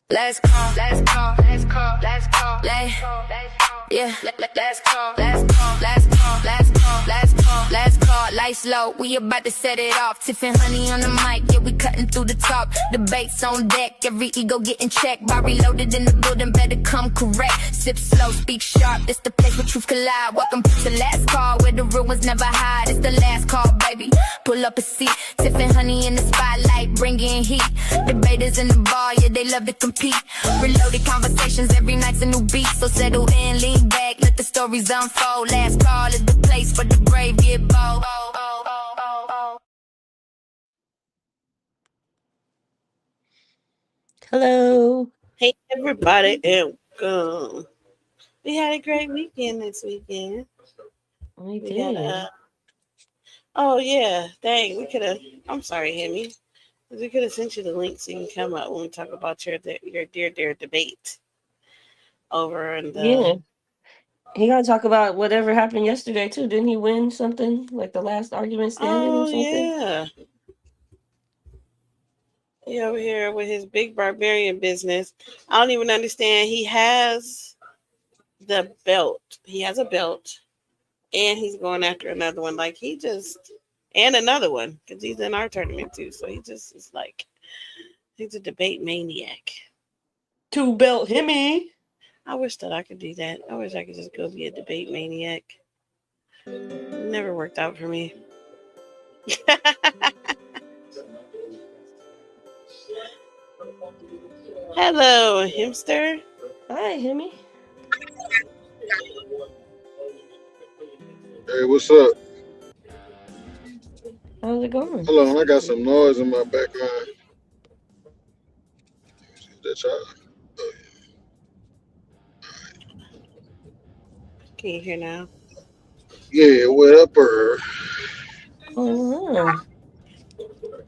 Let's call, let's call, let's call, let's call, yeah, let's call, let's call, let's call, let's call, let's call, let's call, lights low, we about to set it off. Tiffany, Honey on the mic, yeah, we cutting through the top. Debates on deck, every ego getting checked. Bar reloaded in the building, better come correct. Sip slow, speak sharp, this the place where truth collide. Welcome to the last call, where the real ones never hide. It's the last call, baby, pull up a seat. Tiffany, Honey in the spotlight, bringing heat. Debaters in the bar, yeah, they love to compete. Reloaded conversations, every night's a new beat. So settle in, lean back, let the stories unfold. Last call is the place where the brave get bold. Hello. Hey everybody, and welcome. We had a great weekend this weekend. We did. Oh yeah, dang, we could have. I'm sorry, Himmy. We could have sent you the link so you can come up when we talk about your dear debate over and Yeah. He gonna talk about whatever happened yesterday too. Didn't he win something like the last argument standing or something? Yeah. He over here with his big barbarian business. I don't even understand. He has the belt. He has a belt, and he's going after another one. Like and another one because he's in our tournament too. So he just is like, he's a debate maniac. 2-belt Himmy. I wish that I could do that. I wish I could just go be a debate maniac. It never worked out for me. Hello, Himster. Hi, Himmy. Hey, what's up? How's it going? Hold on, I got some noise in my background. That's y'all. Oh, Can you hear now? yeah, what up,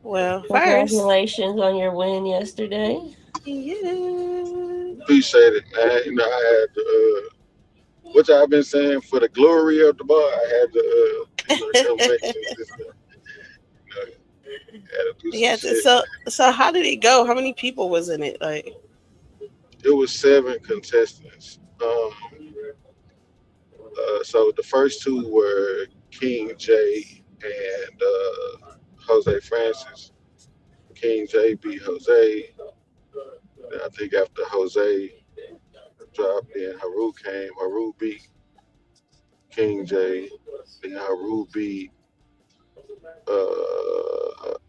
Well, first, congratulations on your win yesterday. Yeah. Appreciate it, man. You know, I had the, which I've been saying for the glory of the bar, I had to, So how did it go? How many people was in it? Like, it was 7 contestants. So the first 2 were King J and Jose Francis. King J beat Jose. Then I think after Jose dropped, then Haru came. Haru beat King J. Then Haru beat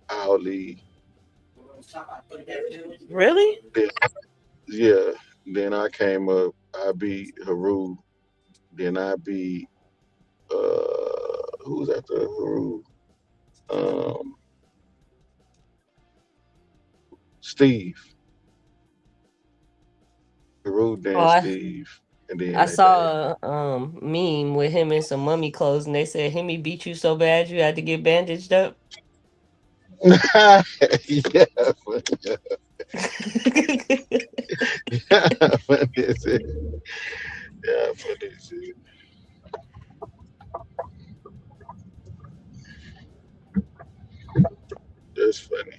Ali. Really? Then I came up. I beat Haru. Then I beat who was after Haru? Steve. Haru, then Steve. And then I saw a meme with him in some mummy clothes, and they said Himmy beat you so bad you had to get bandaged up. Yeah, funny shit. Yeah, funny shit. That's funny.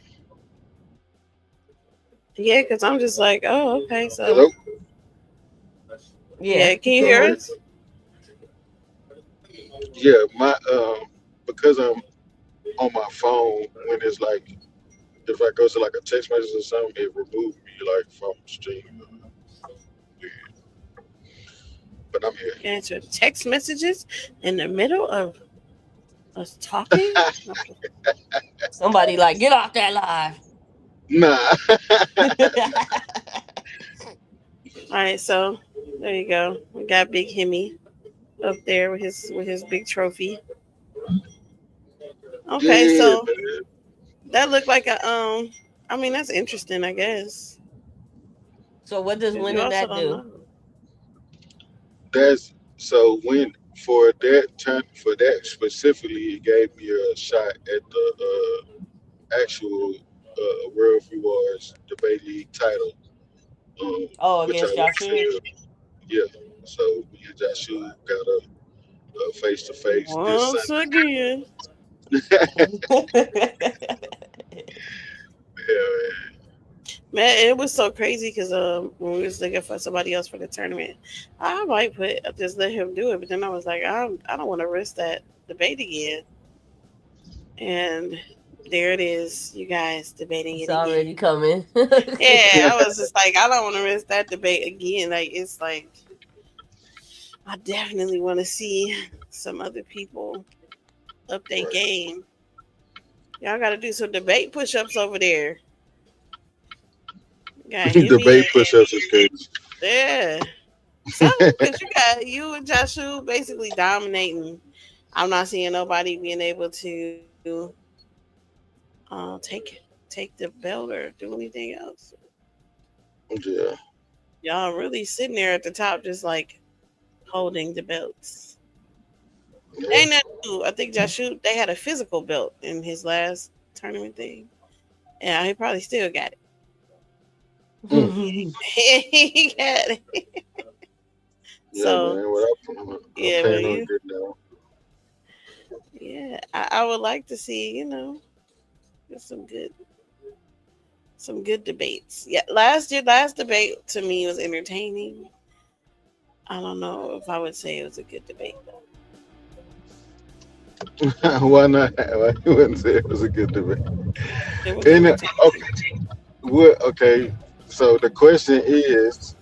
Yeah, because I'm just like, oh, okay. So, hello? Yeah, can you hear us? Yeah, my because I'm on my phone, when it's like, if I go to like a text message or something, it removed me like from stream. But I'm here. Answer text messages in the middle of us talking. Somebody like, get off that live. Nah. All right, so there you go. We got Big Himmy up there with his big trophy. Okay, Yeah, so man. that looked like a I mean, that's interesting, I guess. So what does winning that do? That's so when for that specifically, it gave me a shot at the actual World Rewards Debate League title. Against Joshua. Yeah, so me and Joshua got a face to face once again. Yeah, Man, it was so crazy because when we was looking for somebody else for the tournament, I might just let him do it, but then I was like, I don't want to risk that debate again. And there it is, you guys debating It's it again. already coming. Yeah, I was just like, I don't want to risk that debate again. Like, it's like, I definitely want to see some other people up their Right. game. Y'all got to do some debate push ups over there. Got Himmy Debate push-ups is crazy. yeah. So, because you got you and Joshua basically dominating. I'm not seeing nobody being able to take the belt or do anything else. Yeah. Y'all really sitting there at the top, just like holding the belts. They Yeah. ain't nothing new. I think Joshua they had a physical belt in his last tournament thing. Yeah, he probably still got it. Mm. He got it. Yeah, So man. I'm yeah, but paying on you good now. yeah, I would like to see just some good debates. Yeah, last debate to me was entertaining. I don't know if I would say it was a good debate though. Why not? Why you wouldn't say it was a good debate? It was And entertaining. what? Okay. So the question is,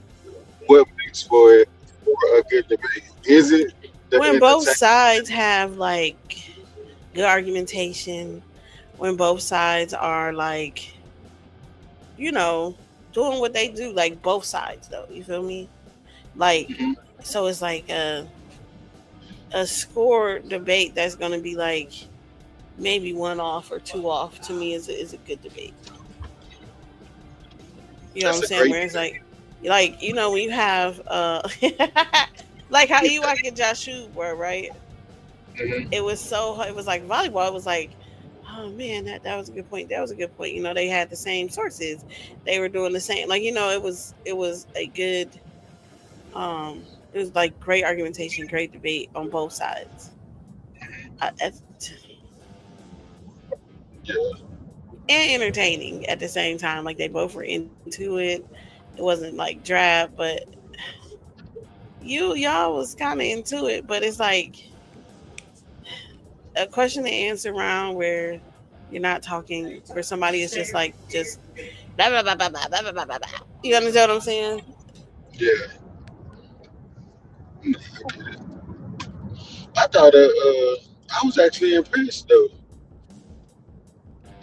what makes for a good debate? Is it the When both entertainment? sides have like good argumentation, when both sides are like, you know, doing what they do, like both sides though, you feel me? Like Mhm. so it's like a score debate that's gonna be like maybe one off or two off to me is a good debate. You know what That's I'm a saying? great Where it's like when you have like how you watch Joshua were right? debate. It was like volleyball. It was like, oh man, that was a good point. That was a good point. They had the same sources. They were doing the same. Like it was a good it was like great argumentation, great debate on both sides. That's, Yeah. and entertaining at the same time. Like they both were into it. It wasn't like drab, but y'all was kind of into it. But it's like a question and answer round where you're not talking, where somebody is just blah blah blah blah blah blah blah blah. Blah. You understand what I'm saying? Yeah. I thought I was actually impressed though.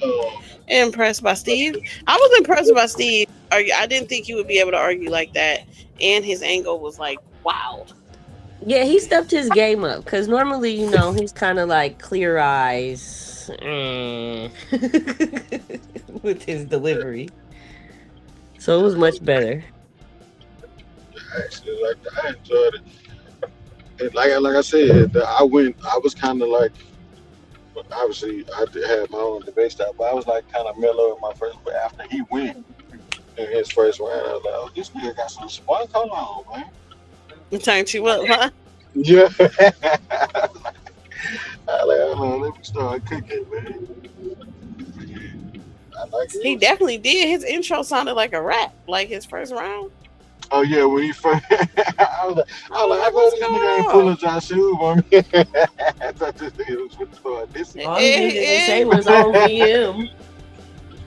Um, Impressed by Steve. I was impressed by Steve. I didn't think he would be able to argue like that, and his angle was like wow. Yeah, he stepped his game up because normally, he's kind of like clear eyes with his delivery. So it was much better. I actually liked it. I enjoyed it. And like I said, I went. I was kind of like, obviously, I did have my own debate style, but I was like kind of mellow in my first. But after he went in his first round, I was like, oh, this nigga got some spunk. Hold on, man. It turned you up, huh? Yeah. I like, hold on, let me start cooking, man. I like it. It He was. definitely did. His intro sounded like a rap, like his first round. Oh yeah, when he first, I I was was like, how like, come what's this going nigga ain't on? pulling Joshua on me? I thought this nigga was with start dissing. All he needed to say And, was on VM.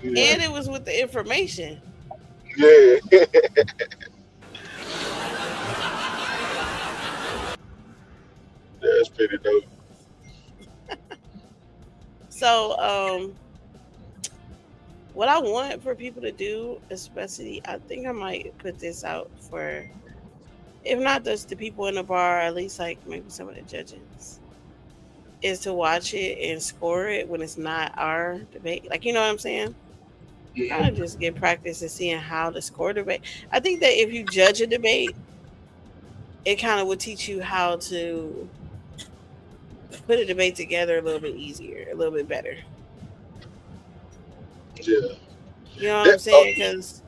Yeah, and it was with the information. yeah, that's pretty dope. So, what I want for people to do, especially, I think I might put this out for, if not just the people in the bar, at least like maybe some of the judges, is to watch it and score it when it's not our debate. Like, you know what I'm saying? Kind of Mhm. just get practice in seeing how to score debate. I think that if you judge a debate, it kind of would teach you how to put a debate together a little bit easier, a little bit better. Yeah, You know what I'm that saying? Because,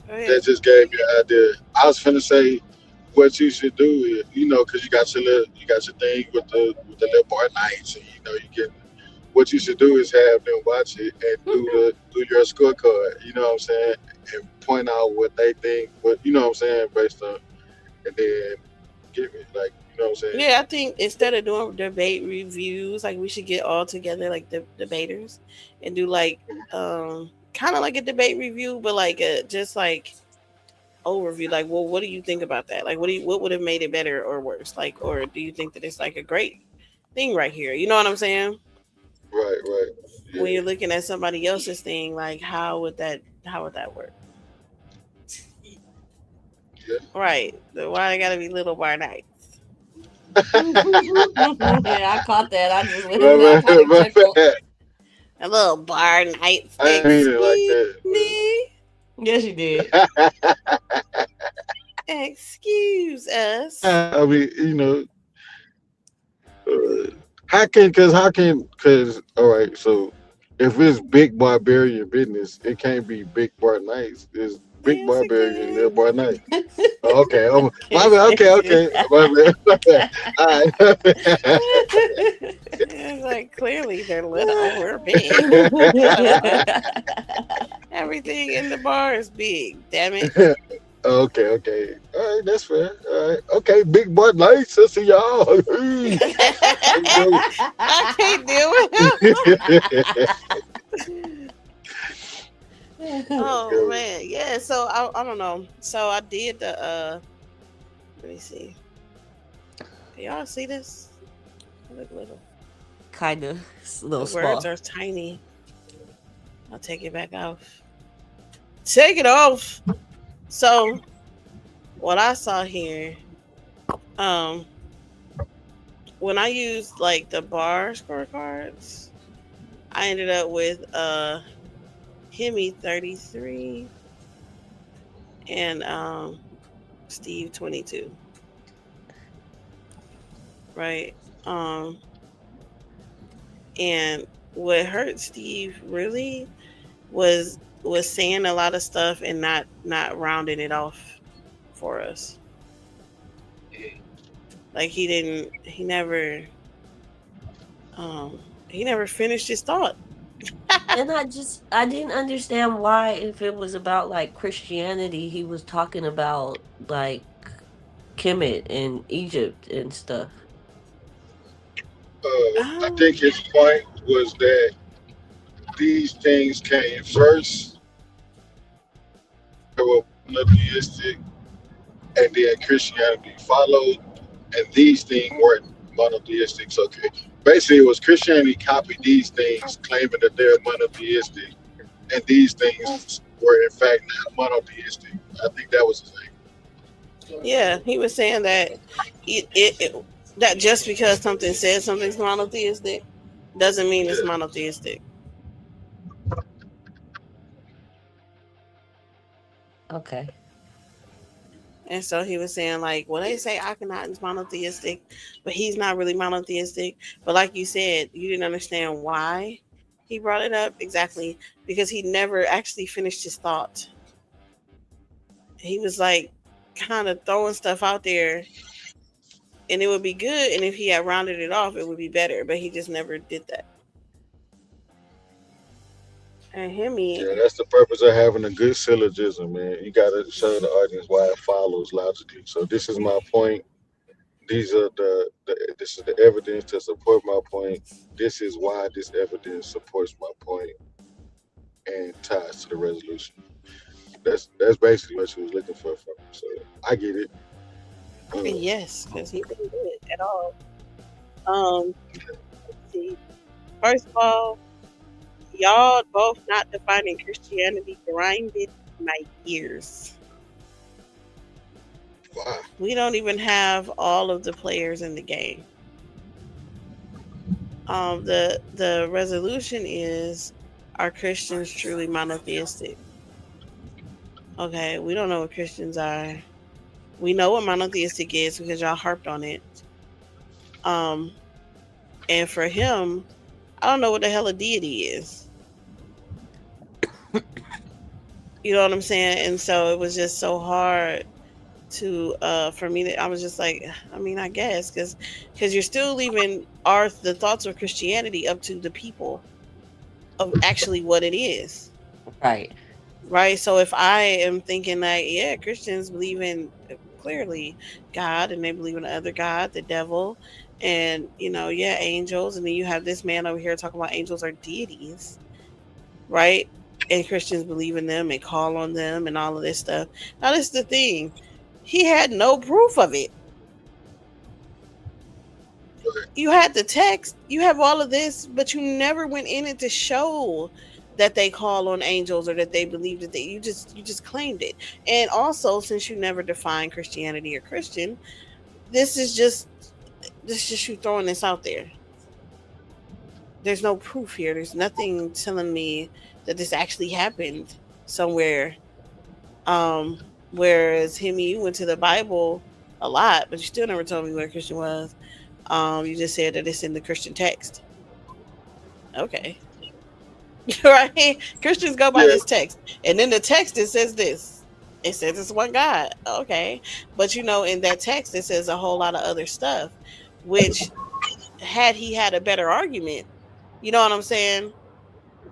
go that ahead. just gave me an idea. I was finna say what you should do is, because you got your thing with the little bar nights, and you can what you should do is have them watch it and do your scorecard. You know what I'm saying? And point out what they think. What you know what I'm saying based on, and then give it like you know what I'm saying. Yeah, I think instead of doing debate reviews, like we should get all together like the debaters and do like kind of like a debate review, but like just like overview. Like, well, what do you think about that? Like, what would have made it better or worse? Like, or do you think that it's like a great thing right here? You know what I'm saying? Right. When Yeah. you're looking at somebody else's thing, like how would that work? Yeah. Right. Why they gotta be little bar nights? Yeah, I caught that. I just went and My laughed. I bad, my chuckled. bad. A little bar nights. I didn't mean it like Excuse that. me. Yes, you did. Excuse us. I mean, you know, cause all right, so if it's big barbarian business, it can't be big bar nights. It's big Yes, barbarian and little again. bar night. Okay, my Can't bad, stand okay, it. my bad. All It's like clearly they're little. We're big. So everything in the bar is big. Damn it. right. Okay. All right, that's fair. All right. Okay, big bar nights. I see y'all. Hey, I can't deal with him. Oh man, yeah. So I don't know. So I did the. Let me see. Can y'all see this? I look little. Kind of. It's a little The words small. are tiny. I'll take it back off. Take it off. So what I saw here, when I used like the bar scorecards, I ended up with Himmy 33 and Steve 22. Right. And what hurt Steve really was saying a lot of stuff and not rounding it off for us. Like he never finished his thought. And I didn't understand why, if it was about like Christianity, he was talking about like Kemet and Egypt and stuff. I think his point was that these things came first. They were monotheistic, and then Christianity followed, and these things weren't monotheistic. So basically, it was Christianity copied these things, claiming that they're monotheistic, and these things were in fact not monotheistic. I think that was the thing. Yeah, he was saying that that just because something says something's monotheistic doesn't mean it's monotheistic. Okay. And so he was saying, like, well, they say Akhenaten's monotheistic, but he's not really monotheistic. But like you said, you didn't understand why he brought it up exactly, because he never actually finished his thought. He was like kind of throwing stuff out there, and it would be good. And if he had rounded it off, it would be better. But he just never did that. And Himmy, Yeah, that's the purpose of having a good syllogism, man. You got to show the audience why it follows logically. So this is my point. These are this is the evidence to support my point. This is why this evidence supports my point and ties to the resolution. That's basically what she was looking for from him. So I get it. yes, because he didn't do it at all. Let's see. First of all, y'all both not defining Christianity grinded my gears. Wow. We don't even have all of the players in the game. The resolution is, are Christians truly monotheistic? Okay, we don't know what Christians are. We know what monotheistic is because y'all harped on it. And for him, I don't know what the hell a deity is. You know what I'm saying? And so it was just so hard to for me that I was just like, I mean, I guess because you're still leaving the thoughts of Christianity up to the people of actually what it is. Right. Right. So if I am thinking that, yeah, Christians believe in clearly God and they believe in other God, the devil, and, yeah, angels. And then you have this man over here talking about angels are deities, right? And Christians believe in them and call on them and all of this stuff. Now, this is the thing. He had no proof of it. You had the text, you have all of this, but you never went in it to show that they call on angels or that they believe that you just claimed it. And also, since you never defined Christianity or Christian, this is just you throwing this out there. There's no proof here. There's nothing telling me that this actually happened somewhere. Um, Whereas Himmy, you went to the Bible a lot, but you still never told me what a Christian was. You just said that it's in the Christian text. Okay. Right? Christians go by Yeah, this text. And in the text it says this. It says it's one God. Okay. But in that text it says a whole lot of other stuff, which had he had a better argument, you know what I'm saying?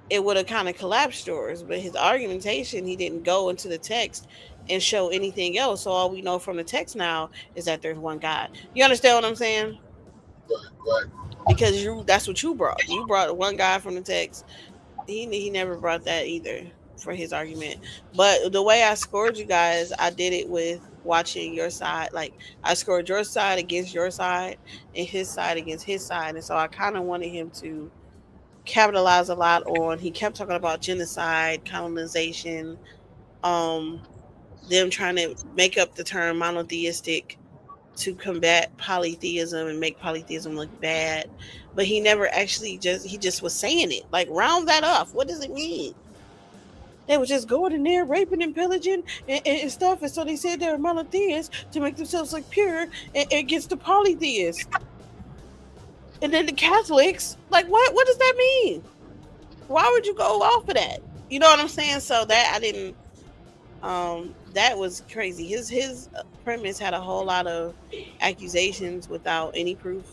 It would have kind of collapsed yours. But his argumentation, he didn't go into the text and show anything else. So all we know from the text now is that there's one God. You understand what I'm saying? right. Because that's what you brought. You brought one guy from the text. He never brought that either for his argument. But the way I scored you guys, I did it with watching your side. Like, I scored your side against your side and his side against his side. And so I kind of wanted him to capitalize a lot on. He kept talking about genocide, colonization, um, them trying to make up the term monotheistic to combat polytheism and make polytheism look bad. But he never actually he just was saying it. Like, round that off. What does it mean? They were just going in there raping and pillaging and stuff. And so they said they were monotheists to make themselves look pure against the polytheists. And then the Catholics, like, what does that mean? Why would you go off of that? You know what I'm saying? So that I didn't that was crazy. His premise had a whole lot of accusations without any proof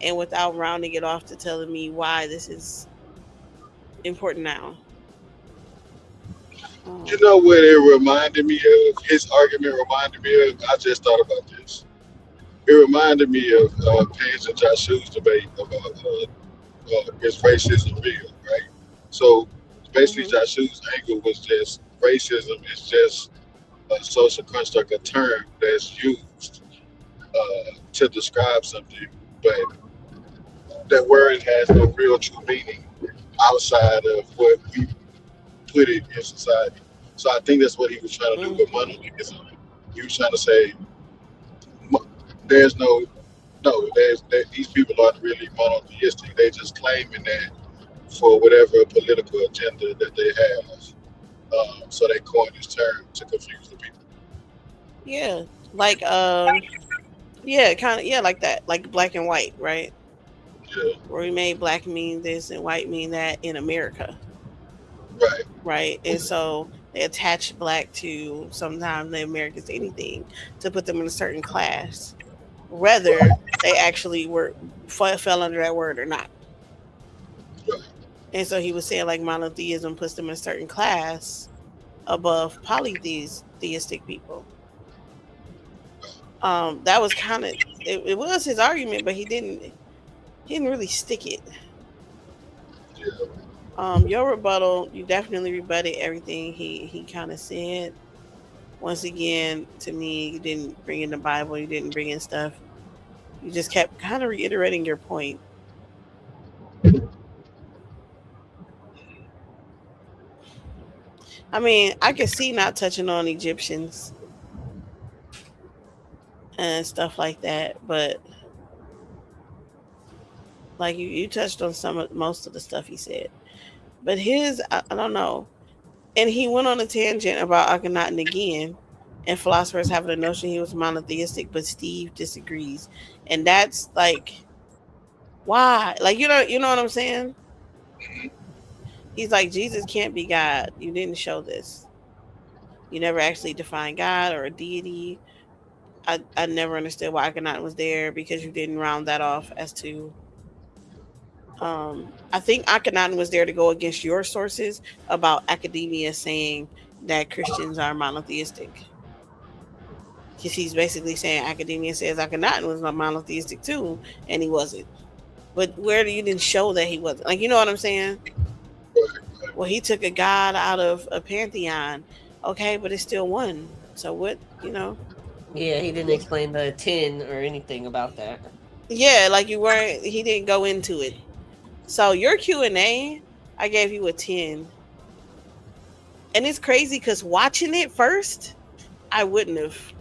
and without rounding it off to telling me why this is important now. You know what it reminded me of? His argument reminded me of. I just thought about this. It reminded me of Paige and Joshua's debate about is racism real, right? So basically, Mm-hmm. Joshua's angle was just racism is just a social construct, a term that's used to describe something, but that word has no real true meaning outside of what we put it in society. So I think that's what he was trying to do with Mm-hmm. monotheism. He was trying to say there's these people aren't really monotheistic. They just claiming that for whatever political agenda that they have. So they coined this term to confuse the people. Yeah. Like yeah, kind of, yeah, like that. Like black and white, right? Yeah, Where we made black mean this and white mean that in America. right. Right? And so they attach black to sometimes the Americans to anything to put them in a certain class, whether they actually fell under that word or not. Right. And so he was saying like monotheism puts them in a certain class above polytheistic people. That was kind of it was his argument, but he didn't really stick it. Yeah. Your rebuttal, you definitely rebutted everything he kind of said. Once again, to me, you didn't bring in the Bible, you didn't bring in stuff. You just kept kind of reiterating your point. I mean, I could see not touching on Egyptians and stuff like that, but like you touched on most of the stuff he said. But I don't know. And he went on a tangent about Akhenaten again, and philosophers have the notion he was monotheistic, but Steve disagrees. And that's like, why? Like, you know what I'm saying? He's like, Jesus can't be God. You didn't show this. You never actually defined God or a deity I never understood why Akhenaten was there, because you didn't round that off as to. I think Akhenaten was there to go against your sources about academia saying that Christians are monotheistic. Because he's basically saying academia says Akhenaten was not monotheistic too, and he wasn't. But where you didn't show that he wasn't, like, you know what I'm saying? Well, he took a god out of a pantheon, okay, but it's still one. So what, you know? Yeah, he didn't explain the 10 or anything about that. Yeah, like you weren't. He didn't go into it. So your Q&A, I gave you a 10, and it's crazy because watching it first, I wouldn't have.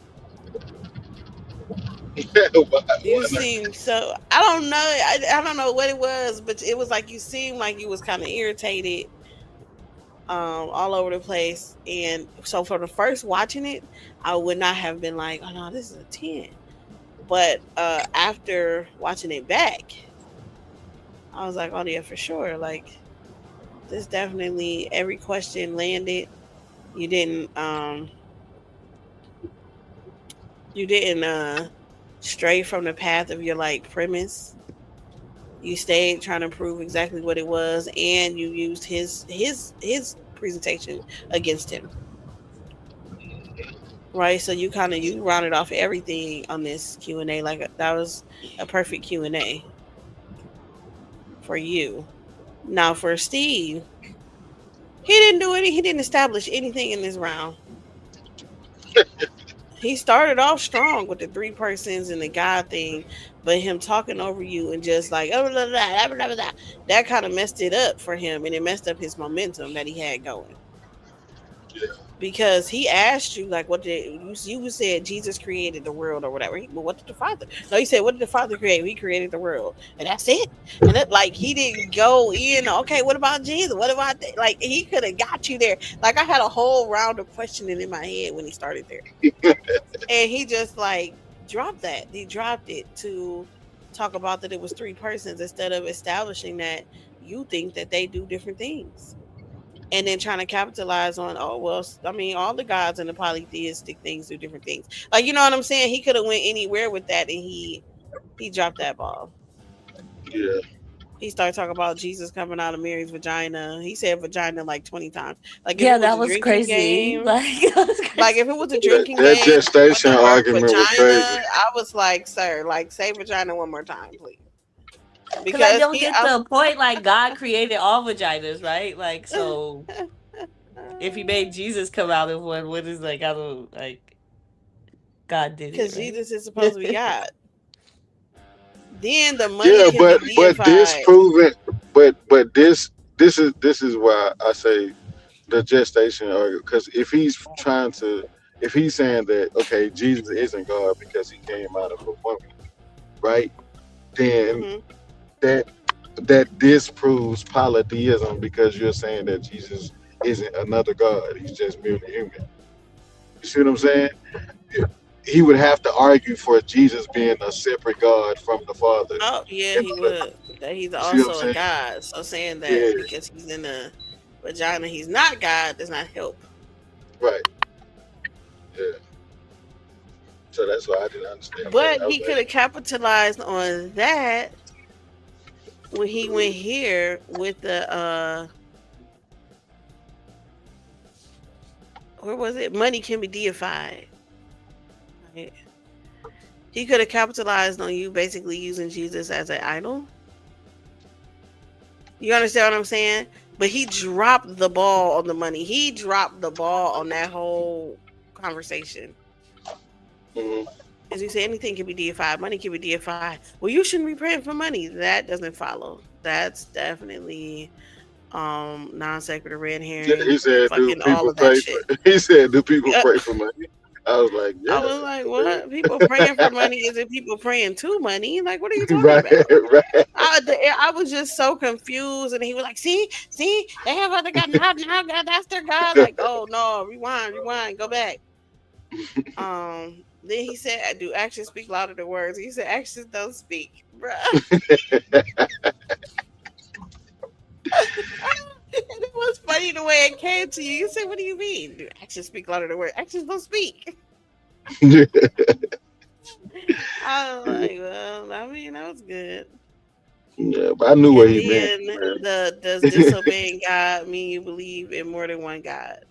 You seem so. I don't know. I don't know what it was, but it was like you seemed like you was kind of irritated, all over the place. And so for the first watching it, I would not have been like, "Oh no, this is a 10." But after watching it back, I was like, "Oh yeah, for sure." Like, this definitely, every question landed. You didn't stray from the path of your like premise. You stayed trying to prove exactly what it was, and you used his presentation against him. Right? So you rounded off everything on this Q&A. Like, that was a perfect Q&A for you. Now for Steve, he didn't establish anything in this round. He started off strong with the 3 persons and the God thing, but him talking over you and just like, oh, blah, blah, blah, blah, blah, that kind of messed it up for him, and it messed up his momentum that he had going. Yeah. Because he asked you, like, what did you said Jesus created the world or whatever. Well, what did the Father? No, he said, what did the Father create? He created the world, and that's it. And that, like, he didn't go in. Okay, what about Jesus? What about that? Like, he could have got you there. Like, I had a whole round of questioning in my head when he started there, and he just like dropped that. He dropped it to talk about that it was 3 persons instead of establishing that you think that they do different things. And then trying to capitalize on, oh well, I mean, all the gods and the polytheistic things do different things. Like, you know what I'm saying? He could have went anywhere with that, and he dropped that ball. Yeah. He started talking about Jesus coming out of Mary's vagina. He said vagina like 20 times. Like, yeah, that was crazy. Game, like if it was a drinking that game, gestation argument vagina, was crazy. I was like, sir, like, say vagina one more time, please. Because I don't get the point. Like, God created all vaginas, right? Like, so if he made Jesus come out of one, what is, like, I don't, like, God did it, because right? Jesus is supposed to be God. Then the money can be but disproven. But this is why I say the gestation argument. Because if he's saying that, okay, Jesus isn't God because he came out of a woman, right? Then that disproves polytheism, because you're saying that Jesus isn't another God. He's just merely human. You see what I'm saying? He would have to argue for Jesus being a separate God from the Father. Oh, yeah, he would. That he's also a God. So saying that because he's in a vagina, he's not God, does not help. Right. Yeah. So that's why I didn't understand. But he could have capitalized on that when he went here with the where was it? Money can be deified. Right. He could have capitalized on you basically using Jesus as an idol. You understand what I'm saying? But he dropped the ball on the money. He dropped the ball on that whole conversation. Mm-hmm. As you say, anything can be deified. Money can be deified. Well, you shouldn't be praying for money. That doesn't follow. That's definitely non sequitur, red herring. He said, "Do people pray for?" He said, "Do people pray for money?" I was like, "Yeah." I was like, "What? People praying for money? Is it people praying to money? Like, what are you talking about?" Right. I was just so confused, and he was like, "See, they have other God now. God, that's their God." Like, oh no, rewind, go back. Then he said, "Do actions speak louder than words?" He said, "Actions don't speak, bruh." And it was funny the way it came to you. You said, "What do you mean? Do actions speak louder than words?" Actions don't speak. I was like, well, I mean, that was good. Yeah, but I knew what And he meant. then does disobeying God mean you believe in more than one God?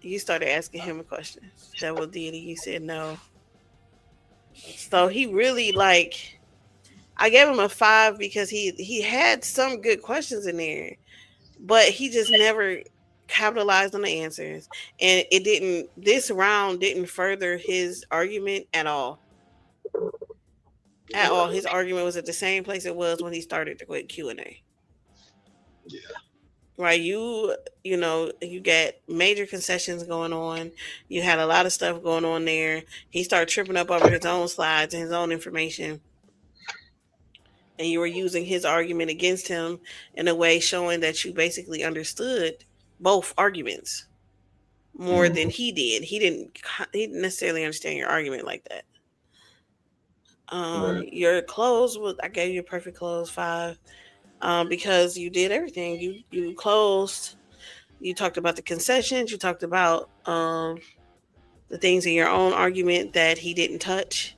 You started asking him a question. That was deity. He said no. So he really like I gave him a 5 because he had some good questions in there, but he just never capitalized on the answers, and it didn't. This round didn't further his argument at all. At all, his argument was at the same place it was when he started the quick Q&A. Yeah. Right, you know, you get major concessions going on. You had a lot of stuff going on there. He started tripping up over his own slides and his own information, and you were using his argument against him in a way showing that you basically understood both arguments more than he did. He didn't necessarily understand your argument like that. Right. Your close was I gave you a perfect close 5 because you did everything. You closed. You talked about the concessions. You talked about the things in your own argument that he didn't touch.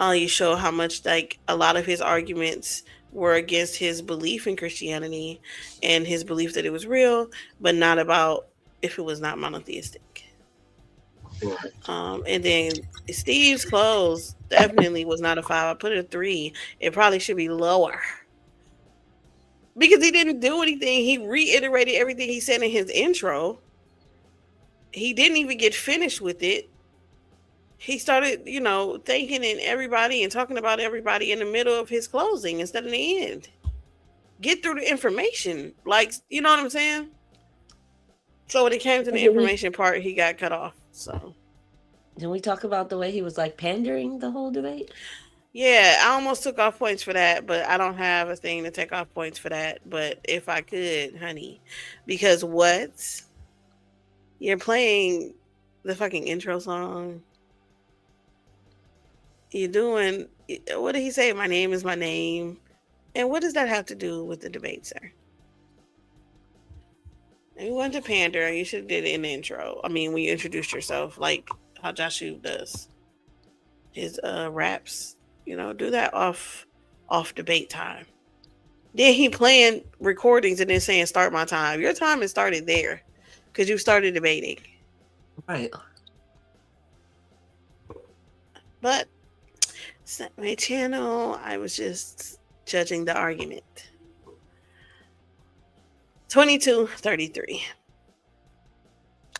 You show how much like a lot of his arguments were against his belief in Christianity and his belief that it was real, but not about if it was not monotheistic. Right. And then Steve's close definitely was not a 5. I put it a 3. It probably should be lower because he didn't do anything. He reiterated everything he said in his intro. He didn't even get finished with it. He started, you know, thanking everybody and talking about everybody in the middle of his closing instead of the end. Get through the information. Like, you know what I'm saying? So when it came to the information part, he got cut off. So Did we talk about the way he was like pandering the whole debate? yeah, I almost took off points for that, but I don't have a thing to take off points for that. But if I could, honey, because what? You're playing the fucking intro song. You're doing, what did he say? My name is my name. And what does that have to do with the debate, sir? If you wanted to pander, you should have did it in the intro. I mean, when you introduced yourself, like how Joshua does his raps. You know, do that off debate time. Then he playing recordings and then saying start my time. Your time has started there because you started debating. Right. But it's not my channel. I was just judging the argument. 22-33.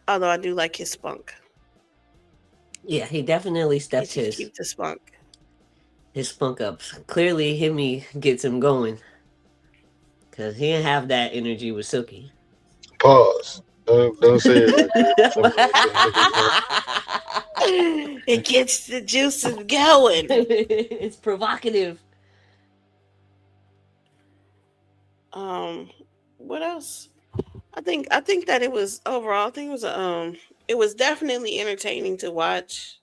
Although I do like his spunk. Yeah, he definitely stepped keep the spunk. His spunk up. Clearly, Himmy gets him going. Because he didn't have that energy with Silky. Pause. Don't say it like that. It gets the juices going. It's provocative. What else? I think that it was overall. I think it was definitely entertaining to watch.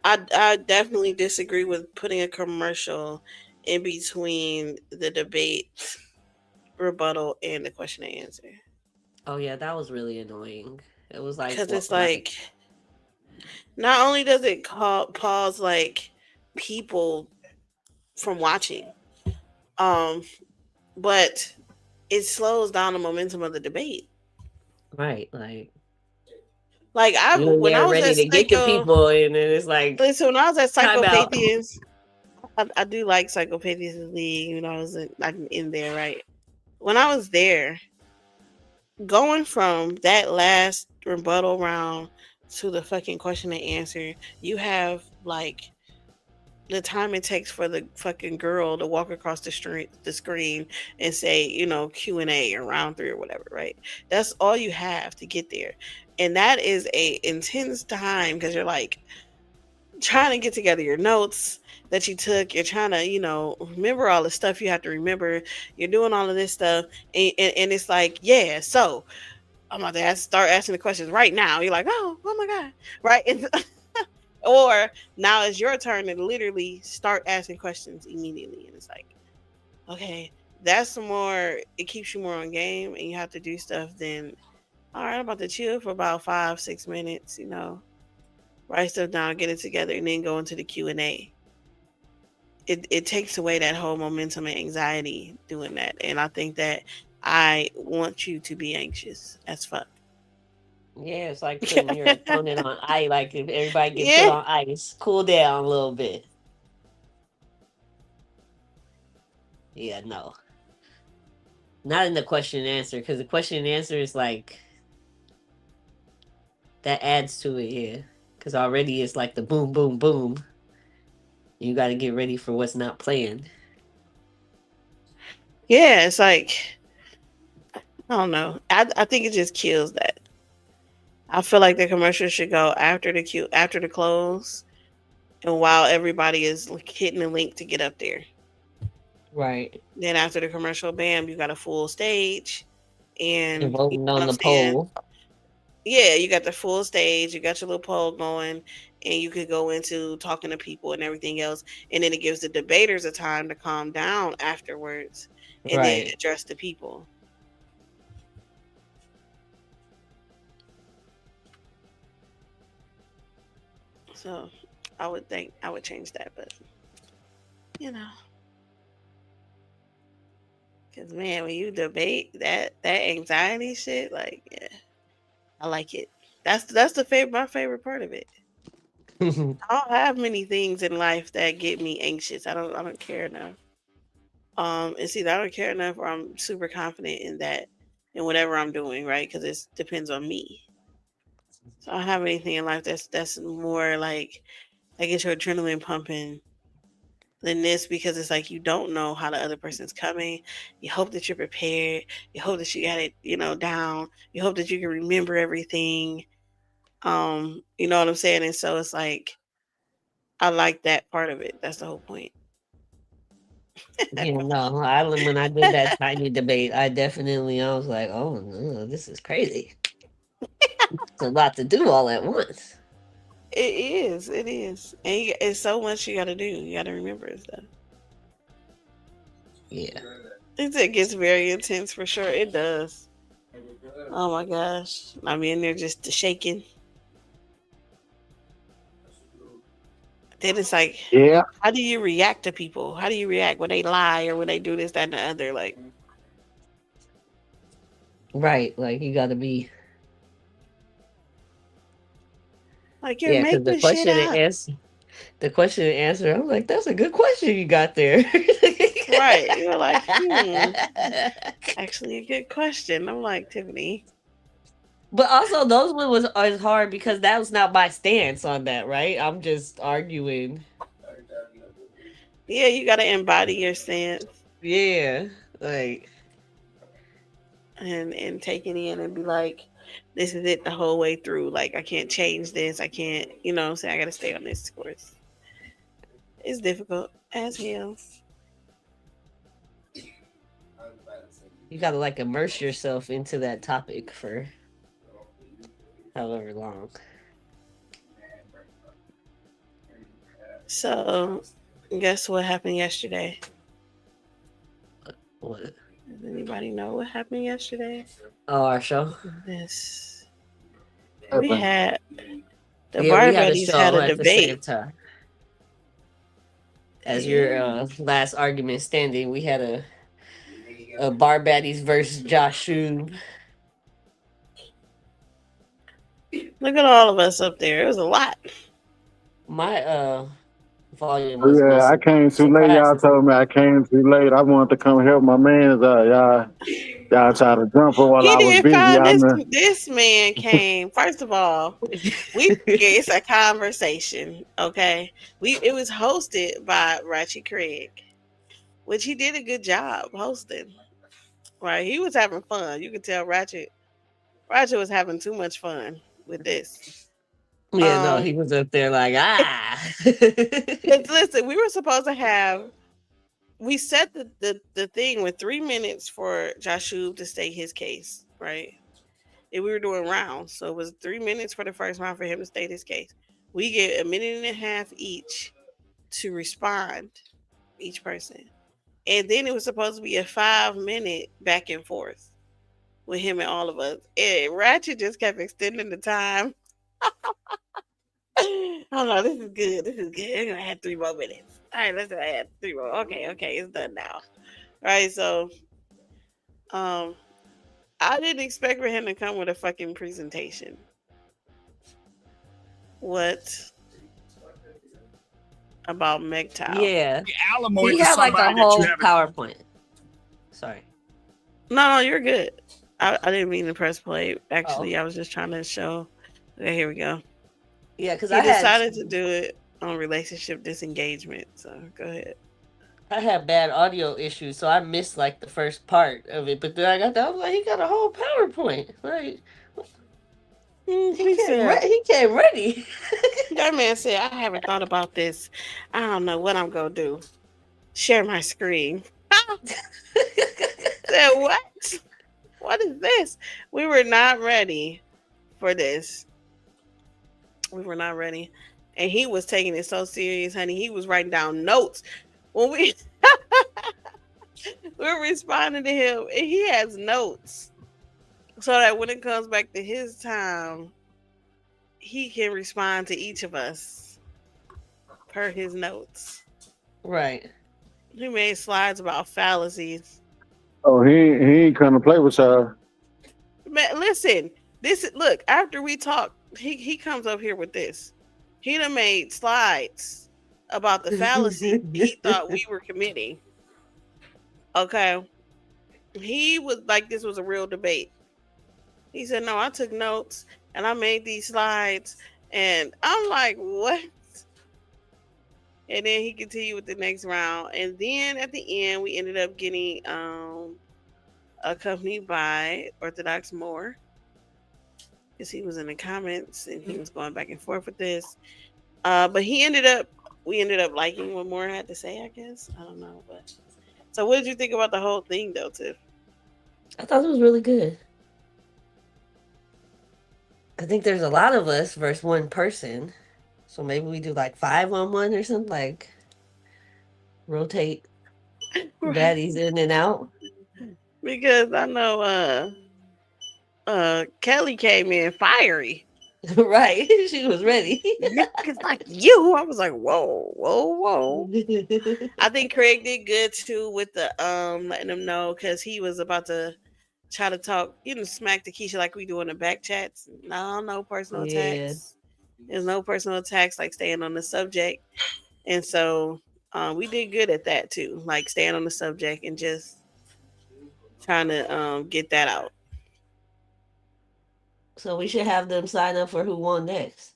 I definitely disagree with putting a commercial in between the debate, rebuttal, and the question and answer. Oh yeah, that was really annoying. It was like because it's like not only does it pause like people from watching, but it slows down the momentum of the debate. Right, like I when I was ready to get the people, and then it's like listen. When I was at Psychopathians, I do like Psychopathians League. You know, I was in there, right? When I was there, going from that last rebuttal round to the fucking question and answer, you have like the time it takes for the fucking girl to walk across the screen and say, you know, Q&A or round 3 or whatever, right? That's all you have to get there. And that is a intense time because you're like trying to get together your notes that you took. You're trying to, you know, remember all the stuff you have to remember. You're doing all of this stuff. And it's like, yeah, so I'm about to start asking the questions right now. You're like, oh my God. Right. And or now it's your turn to literally start asking questions immediately. And it's like, okay, that's more, it keeps you more on game and you have to do stuff then. All right, I'm about to chill for about 5-6 minutes, you know. write stuff down, get it together, and then go into the Q&A. It takes away that whole momentum and anxiety doing that. And I think that I want you to be anxious as fuck. Yeah, it's like putting your opponent on ice. Like if everybody get put Yeah. on ice, cool down a little bit. Yeah, no. Not in the question and answer, because the question and answer is like that adds to it, yeah. Because already it's like the boom, boom, boom. You got to get ready for what's not planned. Yeah, it's like, I don't know. I think it just kills that. I feel like the commercial should go after the close, and while everybody is hitting the link to get up there. Right. Then after the commercial, bam, you got a full stage, and And you know voting what on I'm the saying? poll. Yeah, you got the full stage, you got your little poll going, and you could go into talking to people and everything else, and then it gives the debaters a time to calm down afterwards, and then Right. address the people. So I would think I would change that, but you know, because man, when you debate that anxiety shit, like, yeah, I like it. That's my favorite part of it. I don't have many things in life that get me anxious. I don't care enough. It's either I don't care enough or I'm super confident in that in whatever I'm doing, right? Because it depends on me. So I don't have anything in life that's more like get your adrenaline pumping than this, because it's like you don't know how the other person's coming. You hope that you're prepared. You hope that you got it, down. You hope that you can remember everything. You know what I'm saying? And so it's like I like that part of it. That's the whole point. Yeah, no. When I did that tiny debate, I was like, oh no, this is crazy. It's a lot to do all at once. It is. It is. And it's so much you got to do. You got to remember and stuff. Yeah. It gets very intense for sure. It does. Oh my gosh. I'm in there just shaking. Then it's like, Yeah. how do you react to people? How do you react when they lie or when they do this, that, and the other? Like, Right. Like you got to be. like you're Yeah, because making shit up. the question and answer, I'm like, that's a good question you got there. Right. You're like, actually a good question. I'm like, Tiffany. But also, those one was hard because that was not my stance on that, right? I'm just arguing. Yeah, you got to embody your stance Yeah, like and take it in and be like, this is it the whole way through. Like, I can't change this. I can't, say I got to stay on this course. It's difficult as hell. you gotta like immerse yourself into that topic for however long. So, guess what happened yesterday? What? Does anybody know what happened yesterday? Oh, our show. This we had the Yeah, Bar we had a Buddies had show a at the same debate. time. As your last argument standing, we had a Bar Baddies versus Josh Shub. Look at all of us up there. It was a lot. My volume was Yeah, most I came too late. Y'all surprising. told me I came too late. I wanted to come help my man out. Y'all tried to jump her while He I was didn't busy. find I this. mean, This man came. First of all, it's a conversation. Okay, it was hosted by Ratchet Craig, which he did a good job hosting. Right, he was having fun. You could tell Ratchet was having too much fun with this. Yeah, no, he was up there like, Listen, we were supposed to have. We set the thing with 3 minutes for Joshua to state his case, right? And we were doing rounds, so it was 3 minutes for the first round for him to state his case. We get a minute and a half each to respond, each person, and then it was supposed to be a 5-minute back and forth with him and all of us. And Ratchet just kept extending the time. Oh no, this is good. This is good. I'm gonna add 3 more minutes. All right, let's add 3 more. Okay, it's done now. All right, so I didn't expect for him to come with a fucking presentation. What about MGTOW? Yeah, he had like a whole PowerPoint. Sorry. No, you're good. I didn't mean to press play. Actually, I was just trying to show. Okay, here we go. Yeah, because I decided to do it on relationship disengagement. So go ahead. I had bad audio issues, so I missed like the first part of it. But then I got that. I was like, he got a whole PowerPoint. Like he came ready. That man said, "I haven't thought about this. I don't know what I'm gonna do. Share my screen." Said what? What is this? We were not ready for this. We were not ready, and he was taking it so serious, honey. He was writing down notes when we we're responding to him, and he has notes so that when it comes back to his time, he can respond to each of us per his notes. Right. He made slides about fallacies. Oh, he ain't come to play with y'all. Man, listen. Look, after we talk, he comes up here with this. He done made slides about the fallacy he thought we were committing. Okay. He was like, this was a real debate. He said, no, I took notes and I made these slides. And I'm like, what? And then he continued with the next round. And then at the end, we ended up getting accompanied by Orthodox Moore. Because he was in the comments and he was going back and forth with this. But we ended up liking what Moore had to say, I guess. I don't know. But so what did you think about the whole thing though, Tiff? I thought it was really good. I think there's a lot of us versus one person. So maybe we do like 5 on 1 or something, like rotate baddies in and out. Because I know Kelly came in fiery. Right. She was ready. It's like you. I was like, whoa. I think Craig did good too with the letting him know, because he was about to try to talk, smack to Keisha like we do in the back chats. No personal attacks. There's no personal attacks, like staying on the subject. And so we did good at that too, like staying on the subject and just trying to get that out. So we should have them sign up for Who Won Next.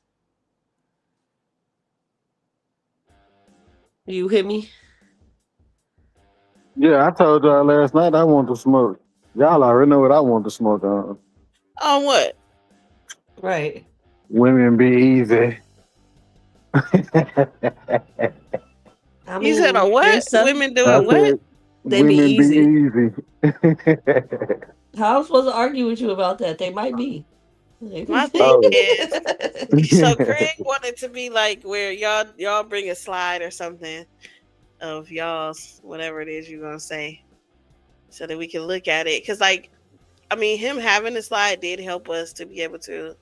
You hear me? Yeah, I told y'all last night I want to smoke. Y'all already know what I want to smoke on. On what? Right. Women be easy. I mean, you said on what? Women doing what? They be easy. How am I supposed to argue with you about that? They might be. My thing is, so Craig wanted to be like where y'all bring a slide or something of y'all's whatever it is you're gonna say, so that we can look at it. Because him having the slide did help us to be able to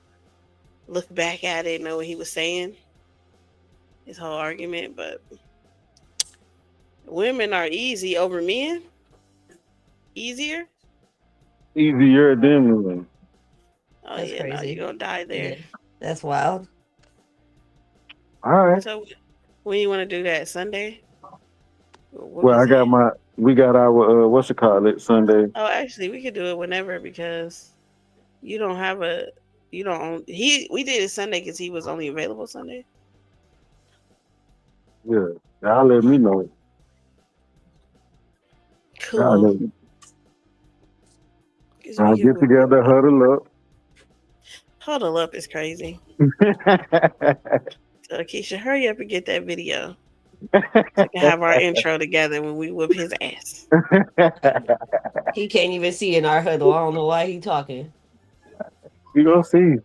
look back at it and know what he was saying, his whole argument. But women are easy over men. Easier than women. Oh, that's crazy. No, you're gonna die there. Yeah, that's wild. All right. So when you want to do that? Sunday? Well, we got our what's it called Sunday. Oh, actually, we could do it whenever, because we did it Sunday because he was only available Sunday. Yeah, y'all let me know. Cool. I'll get together, huddle up. Huddle up is crazy. So Keisha, hurry up and get that video. So we can have our intro together when we whoop his ass. He can't even see in our huddle. I don't know why he talking. You gonna see.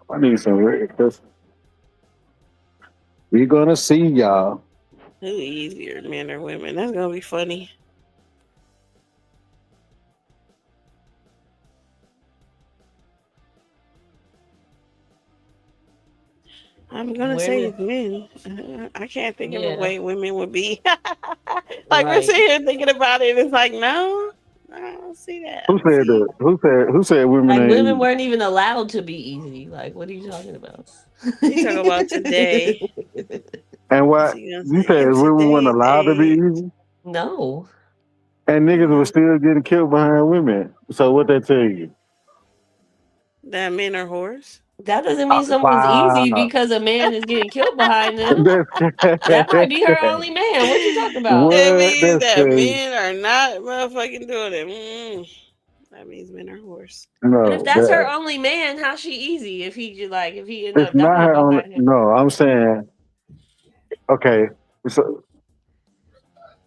I need some red. We gonna see y'all. Who easier, men or women? That's gonna be funny. I'm gonna say it's men. I can't think of a way women would be. Like we're sitting here thinking about it, and it's like, no, I don't see that. Who said that? Who said women like ain't women easy? weren't even allowed to be easy? Like, what are you talking about? You talk about today. And what you said women weren't allowed to be easy? No. And niggas were still getting killed behind women. So what that tell you? That men are whores? That doesn't mean someone's easy because a man is getting killed behind them. That might be her only man. What you talking about? What? It means That's that crazy. men are not motherfucking doing it. That means men are whores. No, but if that's her only man, how's she easy? If he ended it's up not dying her only. behind him? No, I'm saying, okay. So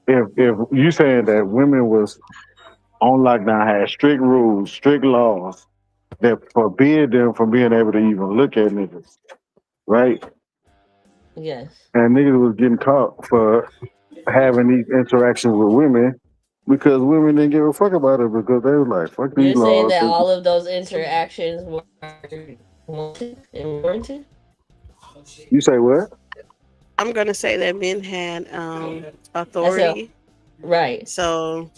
if you saying that women was on lockdown, had strict rules, strict laws that forbid them from being able to even look at niggas, right? Yes. And niggas was getting caught for having these interactions with women because women didn't give a fuck about it because they was like, fuck these You're saying laws. that all of those interactions were wanted and warranted? You say what? I'm gonna say that men had authority. Right. So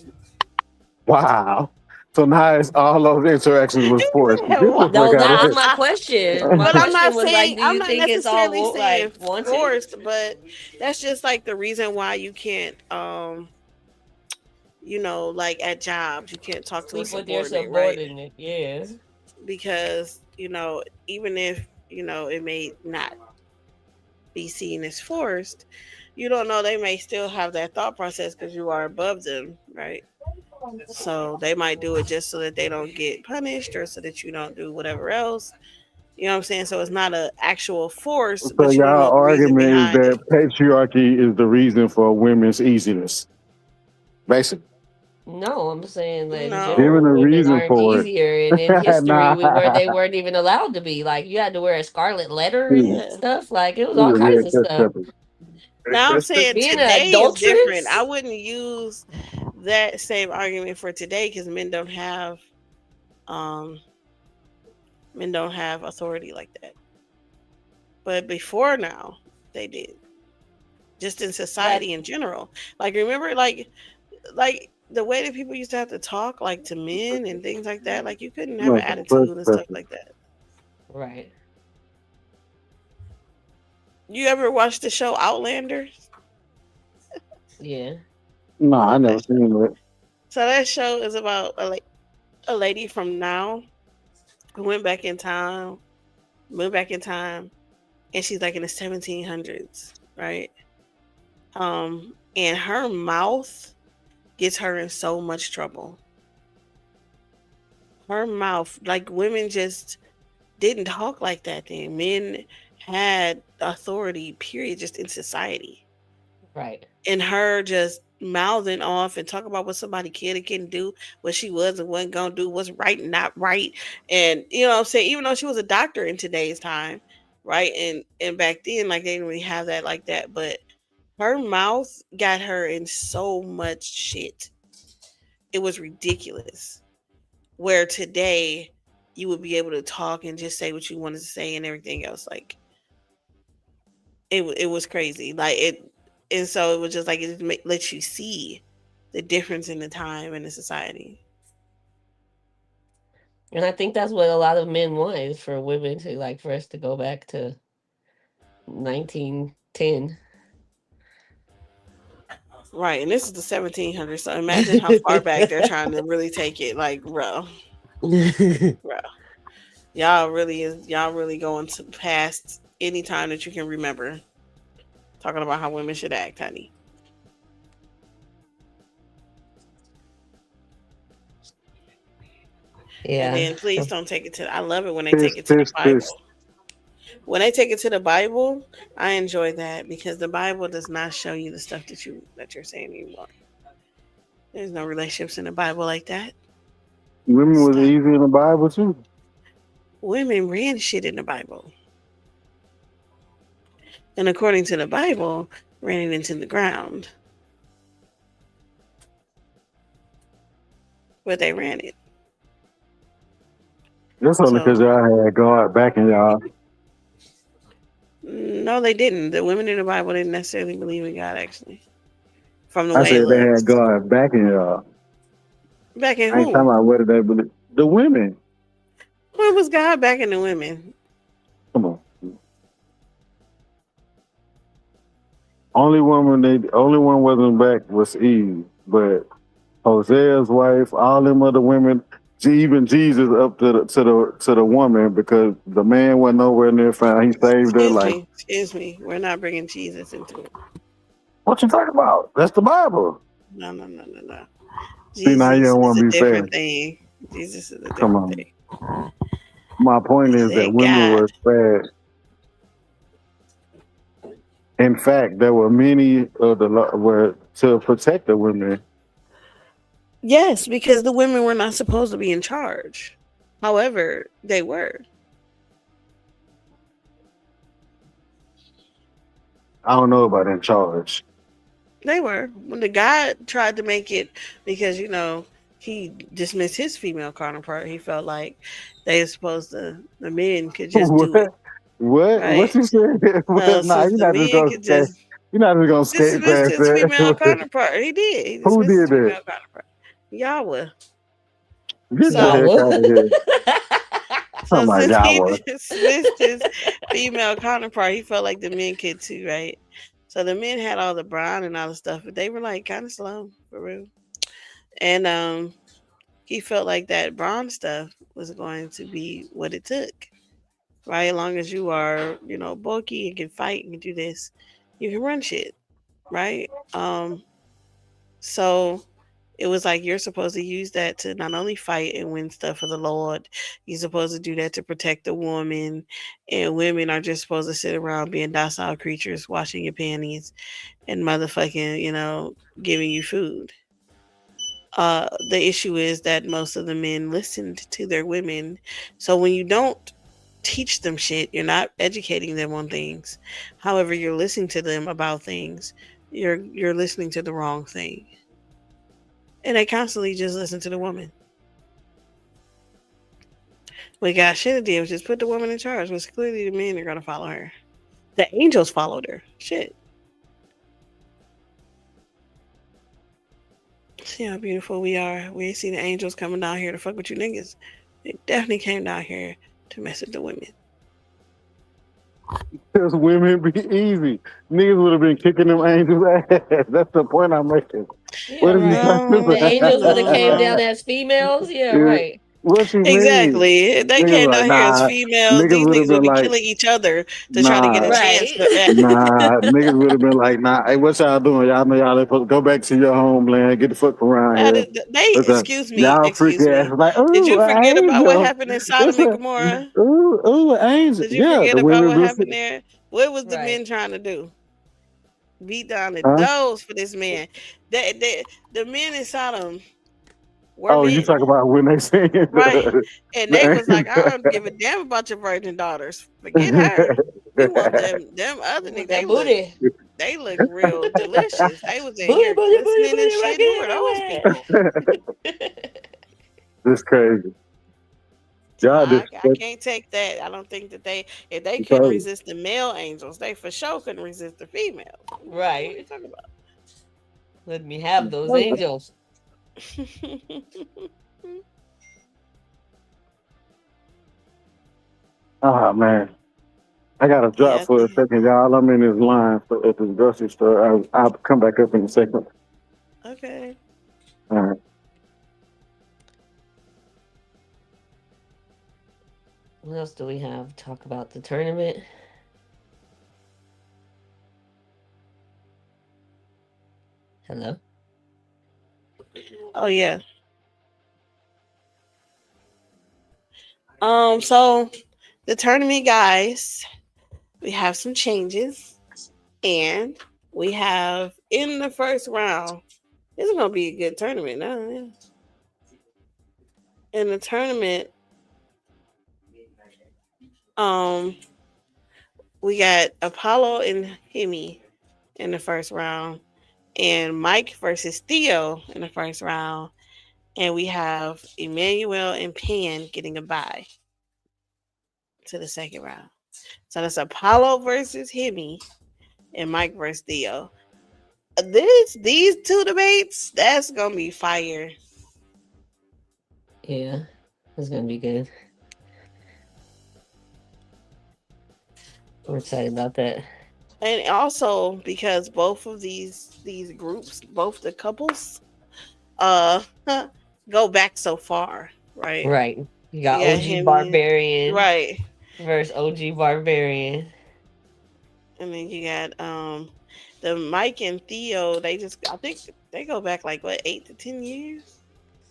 wow. So now it's all those interactions was forced. Get the No, fuck out that of was here. my question. My but I'm question not was like, saying do I'm you not think it's all necessarily saying wanted? forced, but that's just like the reason why you can't like at jobs you can't talk to a Sleep with your subordinate, right? Yeah. Because even if it may not be seen as forced, you don't know, they may still have that thought process because you are above them, right? So they might do it just so that they don't get punished or so that you don't do whatever else. You know what I'm saying? So it's not an actual force, So but you don't know y'all the reason argument is behind that it. patriarchy is the reason for women's easiness. Basically. No, I'm saying that in No. general, Giving a women reason aren't for it. easier, and in history, they Nah. weren't even allowed to be. Like you had to wear a scarlet letter and Yeah. stuff. Like it was all kinds of stuff. Now I'm saying Being an today is different. I adulteress. wouldn't use that same argument for today because um men don't have authority like that. But before now, they did. Just in society in general. Like remember like the way that people used to have to talk like to men and things like that, like you couldn't have an attitude and stuff like that. Right. You ever watched the show Outlander? Yeah. No, I never seen it. So that show is about a lady from now who went back in time, and she's like in the 1700s, right? And her mouth gets her in so much trouble. Her mouth, like women just didn't talk like that then. Men had authority, period, just in society. Right. And her just mouthing off and talk about what somebody can and couldn't do, what she was and wasn't gonna do, what's right and not right. And you know what I'm saying, even though she was a doctor in today's time, right? And back then, like they didn't really have that like that, but her mouth got her in so much shit. It was ridiculous. Where today you would be able to talk and just say what you wanted to say and everything else. Like it was crazy. Like it, and so it was just like it lets you see the difference in the time and the society. And I think that's what a lot of men want is for women to like for us to go back to 1910. Right, and this is the 1700s. So imagine how far back they're trying to really take it. Like, bro, y'all really going to past any time that you can remember. Talking about how women should act, honey. Yeah. And then please don't take it to. I love it when they take it to the Bible. When they take it to the Bible, I enjoy that because the Bible does not show you the stuff that you're saying you want. There's no relationships in the Bible like that. Women was easy in the Bible too. Women ran shit in the Bible. And according to the Bible, ran it into the ground. But they ran it. That's only because y'all had God backing y'all. No, they didn't. The women in the Bible didn't necessarily believe in God, actually. From the I way it said they looks. had God backing y'all. Back in I ain't who? talking about what did they believe. The women. When was God backing the women? Come on. Only one wasn't back was Eve, but Hosea's wife, all them other women, even Jesus up to the woman because the man wasn't nowhere near found. He saved her. Like, Excuse me. We're not bringing Jesus into it. what you talking about? That's the Bible. No. See, now you Jesus don't is want a to be fair. different thing. Jesus is a Come different on. thing. My point is that women God. were spared. In fact, there were many of the were to protect the women. Yes, because the women were not supposed to be in charge. However, they were. I don't know about in charge. They were. When the guy tried to make it, because, he dismissed his female counterpart, he felt like the men could just do it. What Right? you said? Nah, Since you're the not just men gonna could skate. just You're not just gonna skate dismiss past his female that. counterpart. He did. He Who dismissed his did that? female counterpart. Yahweh. Get the So, heck out of here! Oh my since he God! dismissed his female counterpart, he felt like the men could too, right? So the men had all the brown and all the stuff, but they were like kind of slow for real. And he felt like that brown stuff was going to be what it took, right? As long as you are, bulky and can fight and can do this, you can run shit, right? So it was like you're supposed to use that to not only fight and win stuff for the Lord, you're supposed to do that to protect the woman, and women are just supposed to sit around being docile creatures, washing your panties and motherfucking, giving you food. The issue is that most of the men listened to their women. So when you don't teach them shit, you're not educating them on things. However, you're listening to them about things. You're listening to the wrong thing. And they constantly just listen to the woman. What God should have did was just put the woman in charge, because clearly the men are gonna follow her. The angels followed her. Shit. See how beautiful we are. We ain't seen the angels coming down here to fuck with you niggas. They definitely came down here to mess with the women. Because women be easy. Niggas would have been kicking them angels' ass. That's the point I'm making. Yeah, What are you right. talking The angels would have came No. down as females. Yeah, Yeah. right. What you mean? Exactly. If they Niggas came like, down here as nah. females, Niggas these would have niggas would been be like, killing each other to try to get a nah. chance. Right. Nah, niggas would have been like, nah, hey, what y'all doing? Y'all know y'all ain't supposed to go back to your homeland, get the fuck around here. Excuse me, Y'all freaky excuse ass me. like, Did ooh, you an forget about what angel. happened in It's Sodom and a, Gomorrah? an angel. Did you Yeah, forget the about women what been happened there? What was the Right. men trying to do? Beat down the huh? nose for this man. The men in Sodom were Oh, you men, talk about when they saying right? And they was like, I don't give a the damn about your virgin daughters. Forget her. We want them. Them other With niggas. that booty. They look real delicious. They was in Booty, here booty, booty, glistening and booty, shit. Who are those rocking people? everywhere. This crazy. So Y'all I disrespect can't take that. I don't think that if they the couldn't code. resist the male angels, they for sure couldn't resist the female. What are you Right. talking about? Let me have those angels. Oh man. I gotta drop Yeah. for a second, y'all. I'm in this line at this grocery store. I'll come back up in a second. Okay. All right. What else do we have? Talk about the tournament. Hello? Oh yeah. So the tournament, guys, we have some changes, and we have in the first round. This is gonna be a good tournament. Now, in the tournament, um, we got Apollo and Himmy in the first round, and Mike versus Theo in the first round, and we have Emmanuel and Pan getting a bye to the second round. So that's Apollo versus Himmy and Mike versus Theo. These two debates, that's gonna be fire. Yeah, it's gonna be good. I'm excited about that. And also because both of these groups, both the couples, uh go back so far, right? Right. You got Yeah, OG him and Barbarian right. versus OG Barbarian. And then you got the Mike and Theo, I think they go back like what 8 to 10 years.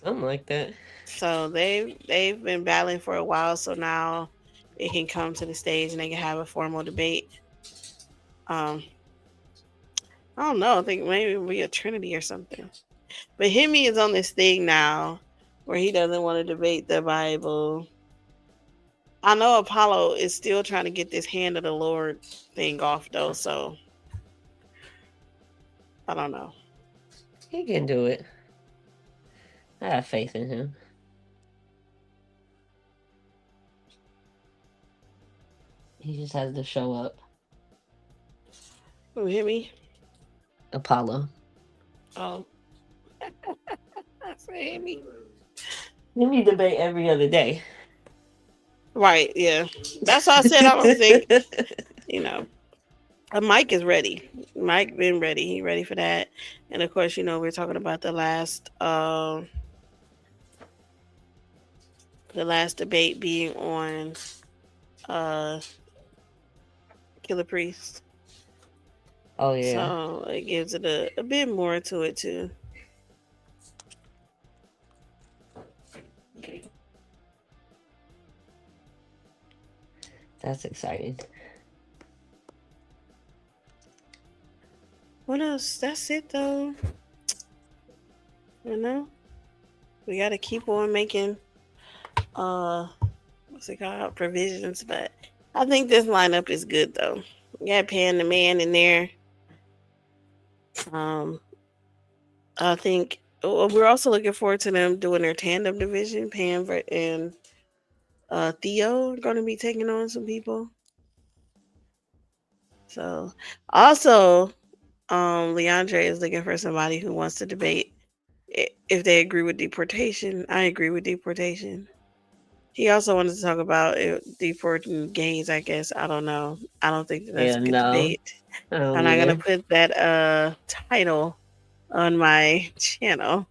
Something like that. So they've been battling for a while. So now it can come to the stage and they can have a formal debate. Um, I don't know. I think maybe it'll be a Trinity or something. But Himmy is on this thing now where he doesn't want to debate the Bible. I know Apollo is still trying to get this hand of the Lord thing off though, so I don't know. He can do it. I have faith in him. He just has to show up. Who, Himmy? Apollo. Oh. I said Himmy. Himmy debate every other day. Right, yeah. That's why I said I don't think, Mike is ready. Mike been ready. He ready for that. And of course, we're talking about the last debate being on Killer Priest. Oh yeah. So it gives it a bit more to it too. That's exciting. What else? That's it though. We gotta keep on making what's it called? Provisions, but I think this lineup is good though. We got Pan the Man in there. I think we're also looking forward to them doing their tandem division. Pam and Theo are going to be taking on some people. So, also, Leandre is looking for somebody who wants to debate if they agree with deportation. I agree with deportation. He also wanted to talk about deporting gays, I guess. I don't know. I don't think that's a good debate. I'm not going to put that title on my channel.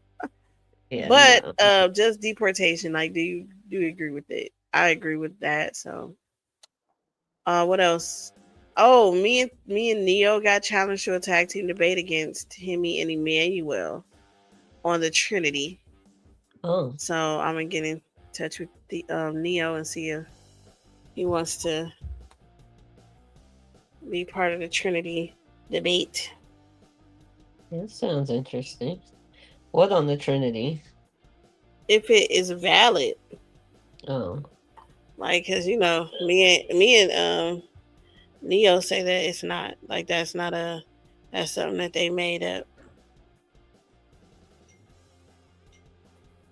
Yeah, but just deportation, like, do you agree with it? I agree with that. So what else? Oh, me and Neo got challenged to a tag team debate against Himmy and Emmanuel on the Trinity. Oh, so I'm gonna get in touch with the Neo and see if he wants to be part of the Trinity debate. That sounds interesting. What on the Trinity? If it is valid. Oh, like, cause me and Neo say that it's not. Like, that's something that they made up.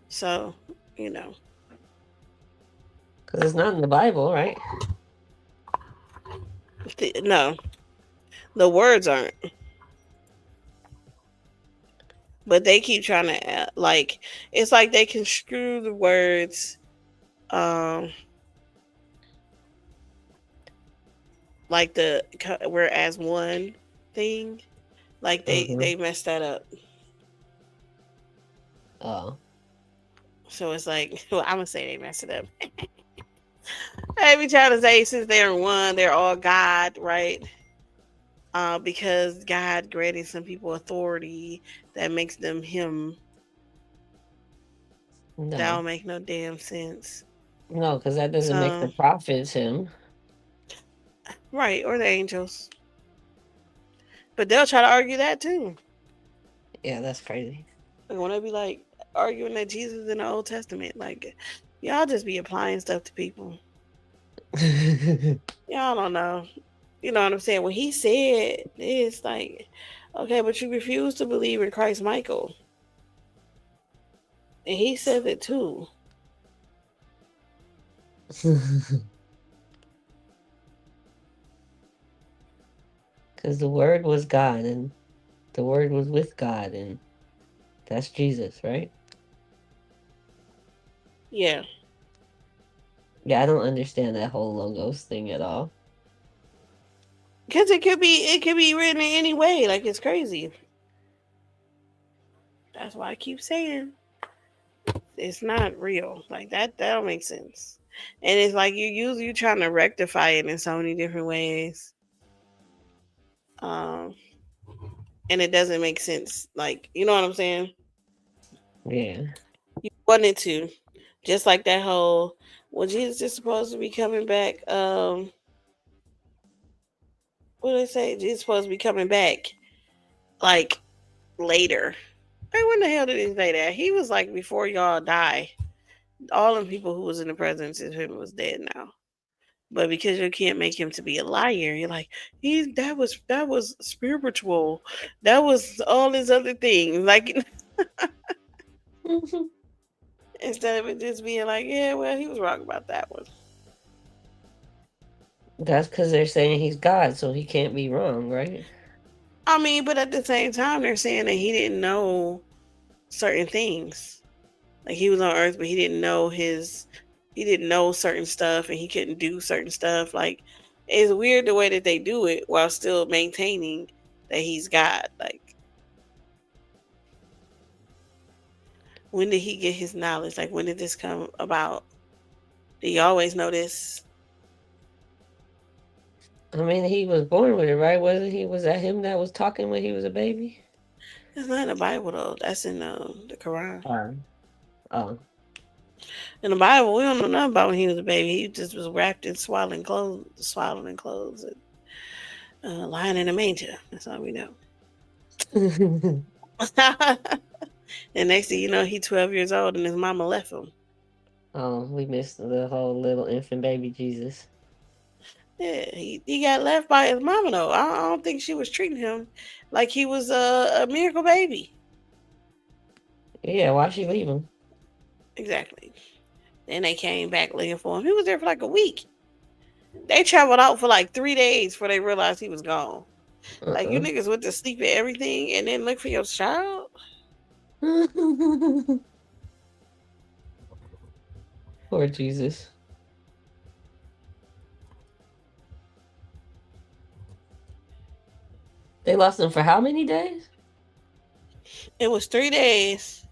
So, because it's not in the Bible, right? No, the words aren't. But they keep trying to it's like they construe the words, like the we're as one thing. Like they messed that up. Oh. So it's like, well, I'm gonna say they messed it up. They be trying to say since they're one, they're all God, right? Because God granted some people authority that makes them Him. No. That don't make no damn sense. No, because that doesn't make the prophets Him. Right, or the angels. But they'll try to argue that too. Yeah, that's crazy. When they be like arguing that Jesus is in the Old Testament, like, y'all just be applying stuff to people. Y'all don't know. You know what I'm saying? When he said this, like, okay, but you refuse to believe in Christ Michael. And he says it too. Because the Word was God, and the Word was with God, and that's Jesus, right? Yeah. Yeah, I don't understand that whole logos thing at all. Because it could be written in any way. Like, it's crazy. That's why I keep saying it's not real. Like, that don't make sense. And it's like you're trying to rectify it in so many different ways. Um, and it doesn't make sense. Like, you know what I'm saying? Yeah. You wanted to. Just like that whole, well, Jesus is supposed to be coming back. What did they say? Jesus is supposed to be coming back like later. Hey, when the hell did he say that? He was like, before y'all die. All the people who was in the presence of him was dead now. But because you can't make him to be a liar, you're like, that was spiritual. That was all these other things. Like, instead of it just being like, yeah, well, he was wrong about that one. That's because they're saying he's God, so he can't be wrong, right? I mean, but at the same time, they're saying that he didn't know certain things. Like, he was on Earth, but he didn't know certain stuff, and he couldn't do certain stuff. Like, it's weird the way that they do it while still maintaining that he's God. Like, when did he get his knowledge? Like, when did this come about? Do you always know this? I mean, he was born with it, right? Wasn't he? Was that him that was talking when he was a baby? It's not in the Bible though. That's in the Quran. Oh. In the Bible, we don't know nothing about when he was a baby. He just was wrapped in swaddling clothes, and lying in a manger. That's all we know. And next thing you know, he's 12 years old, and his mama left him. Oh, we missed the whole little infant baby Jesus. Yeah, he got left by his mama though. I don't think she was treating him like he was a miracle baby. Yeah, why'd she leave him? Exactly. Then they came back looking for him. He was there for like a week. They traveled out for like 3 days before they realized he was gone. Like, you niggas went to sleep and everything and then look for your child? Poor Jesus. They lost him for how many days? It was 3 days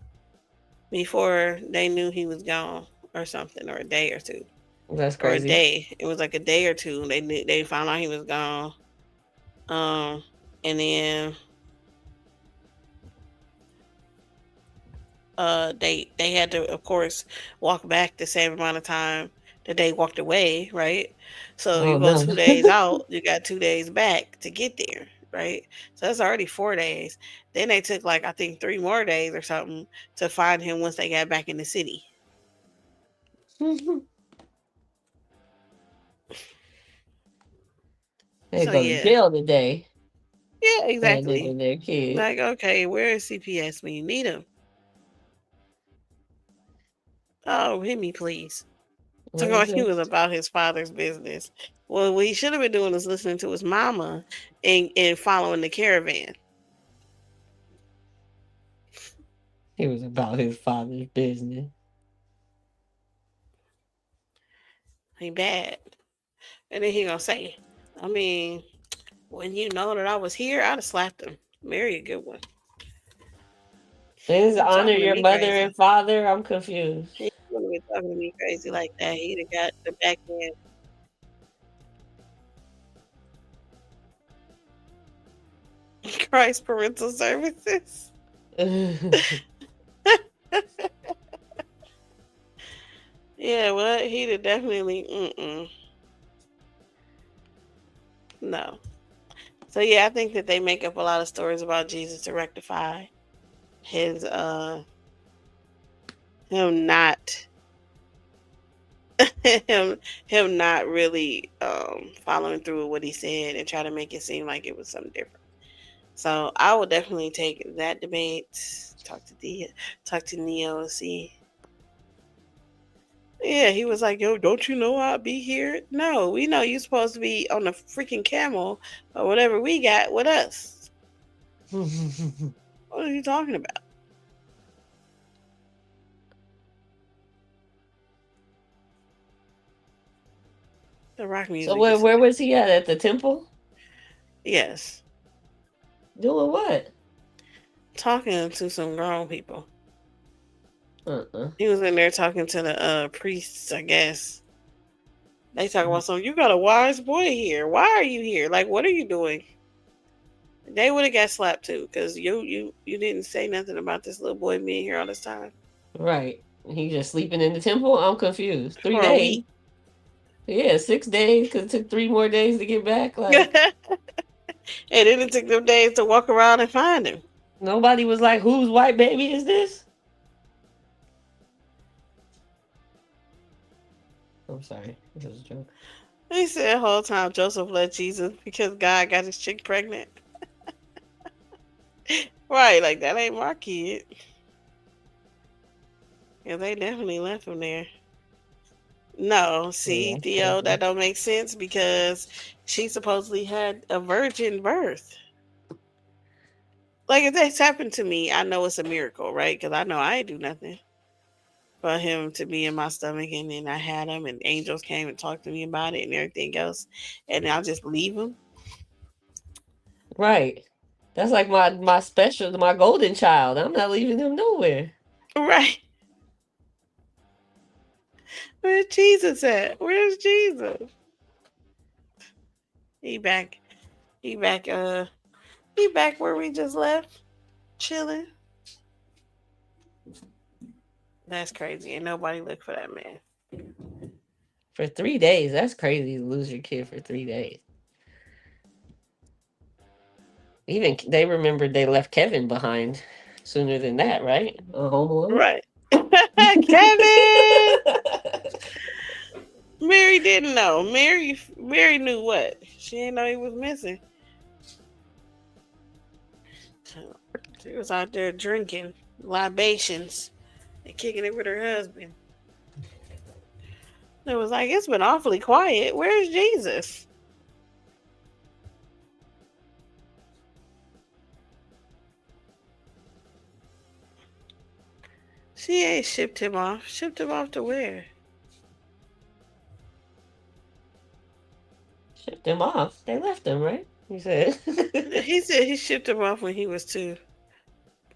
before they knew he was gone or something, or a day or two. That's Or a crazy. day. It was like a day or two. They found out he was gone. And then they had to, of course, walk back the same amount of time that they walked away, right? So you go 2 days out, you got 2 days back to get there, right? So that's already 4 days. Then they took like, I think, 3 more days or something to find him once they got back in the city. They go to jail today. Yeah, exactly. Their kid. Like, okay, where is CPS when you need him? Oh, hit me, please. Talking like he was about his father's business. Well, what he should have been doing is listening to his mama and following the caravan. He was about his father's business. He bad. And then he gonna say, I mean, when you know that I was here, I'd have slapped him. Marry a good one. Is honor your mother and father? I'm confused. He wouldn't be talking to me crazy like that. He'd have got the backhand. Christ Parental Services. Yeah, well, he'd have definitely, no. So yeah, I think that they make up a lot of stories about Jesus to rectify his him not him not really following through with what he said and try to make it seem like it was something different. So I will definitely take that debate. Talk to Neo and see Yeah, he was like, yo, don't you know I'll be here? No, we know you're supposed to be on a freaking camel or whatever we got with us. What are you talking about? The rock music. So where was he at the temple? Yes. Doing what? Talking to some grown people. He was in there talking to the priests, I guess. They talk about something. You got a wise boy here. Why are you here? Like, what are you doing? They would have got slapped too, because you didn't say nothing about this little boy being here all this time. Right. He just sleeping in the temple? I'm confused. 3 For days. a week. Yeah, 6 days, because it took 3 more days to get back. Like, and then it took them days to walk around and find him. Nobody was like, whose white baby is this? I'm sorry. This was a joke. He said the whole time Joseph left Jesus because God got his chick pregnant. Right, like that ain't my kid. Yeah, they definitely left him there. No, see, Theo, that don't make sense because she supposedly had a virgin birth. Like, if that's happened to me, I know it's a miracle, right? Because I know I ain't do nothing for him to be in my stomach, and then I had him, and angels came and talked to me about it and everything else, and I'll just leave him. Right. That's like my special, my golden child. I'm not leaving him nowhere. Right. Where's Jesus at? Where's Jesus? He back where we just left, chilling. That's crazy. And nobody looked for that man. For 3 days. That's crazy to lose your kid for 3 days. Even they remembered they left Kevin behind sooner than that, right? Home Alone. Right. Kevin! Mary didn't know. Mary knew what? She didn't know he was missing. She was out there drinking libations and kicking it with her husband. It was like, it's been awfully quiet. Where's Jesus? She ain't shipped him off. Shipped him off to where? Shipped him off. They left him, right? He said. He said he shipped him off when he was 2.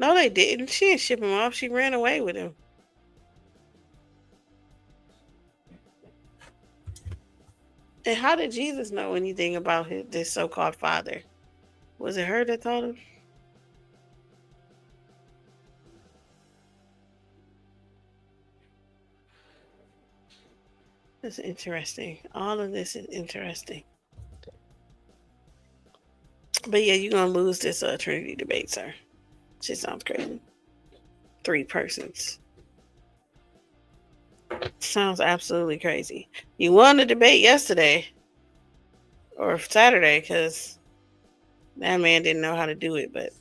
No, they didn't. She didn't ship him off. She ran away with him. And how did Jesus know anything about this so-called father? Was it her that told him? That's interesting. All of this is interesting. But yeah, you're going to lose this Trinity debate, sir. Shit sounds crazy. 3 persons. Sounds absolutely crazy. You won the debate yesterday or Saturday because that man didn't know how to do it, but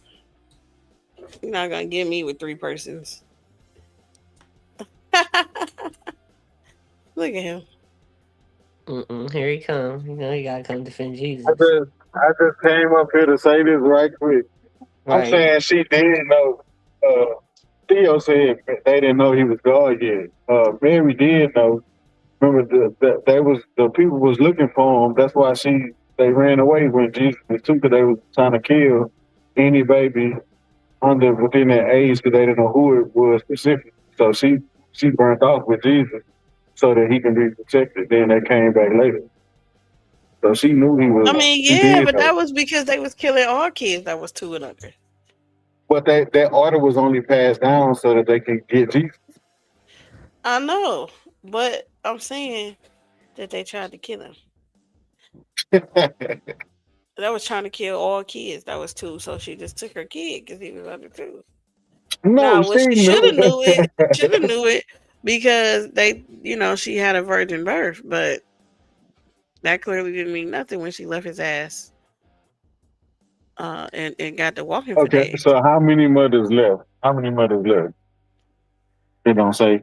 you're not going to get me with 3 persons. Look at him. Here he comes. You know, he got to come defend Jesus. I just came up here to say this right quick. Right. I'm saying she did know. Theo said they didn't know he was God yet. Mary did know. Remember, the people was looking for him. That's why they ran away when Jesus was too, because they was trying to kill any baby within that age, because they didn't know who it was specifically. So she burnt off with Jesus so that he can be protected. Then they came back later. So she knew he was. I mean, yeah, but that was because they was killing all kids that was 2 and under. But that order was only passed down so that they could get Jesus. I know, but I'm saying that they tried to kill him. That was trying to kill all kids. That was 2, so she just took her kid because he was under 2. No, she should have knew it. Should have knew it because she had a virgin birth, but that clearly didn't mean nothing when she left his ass and got to walking for days. So how many mothers left? They don't say.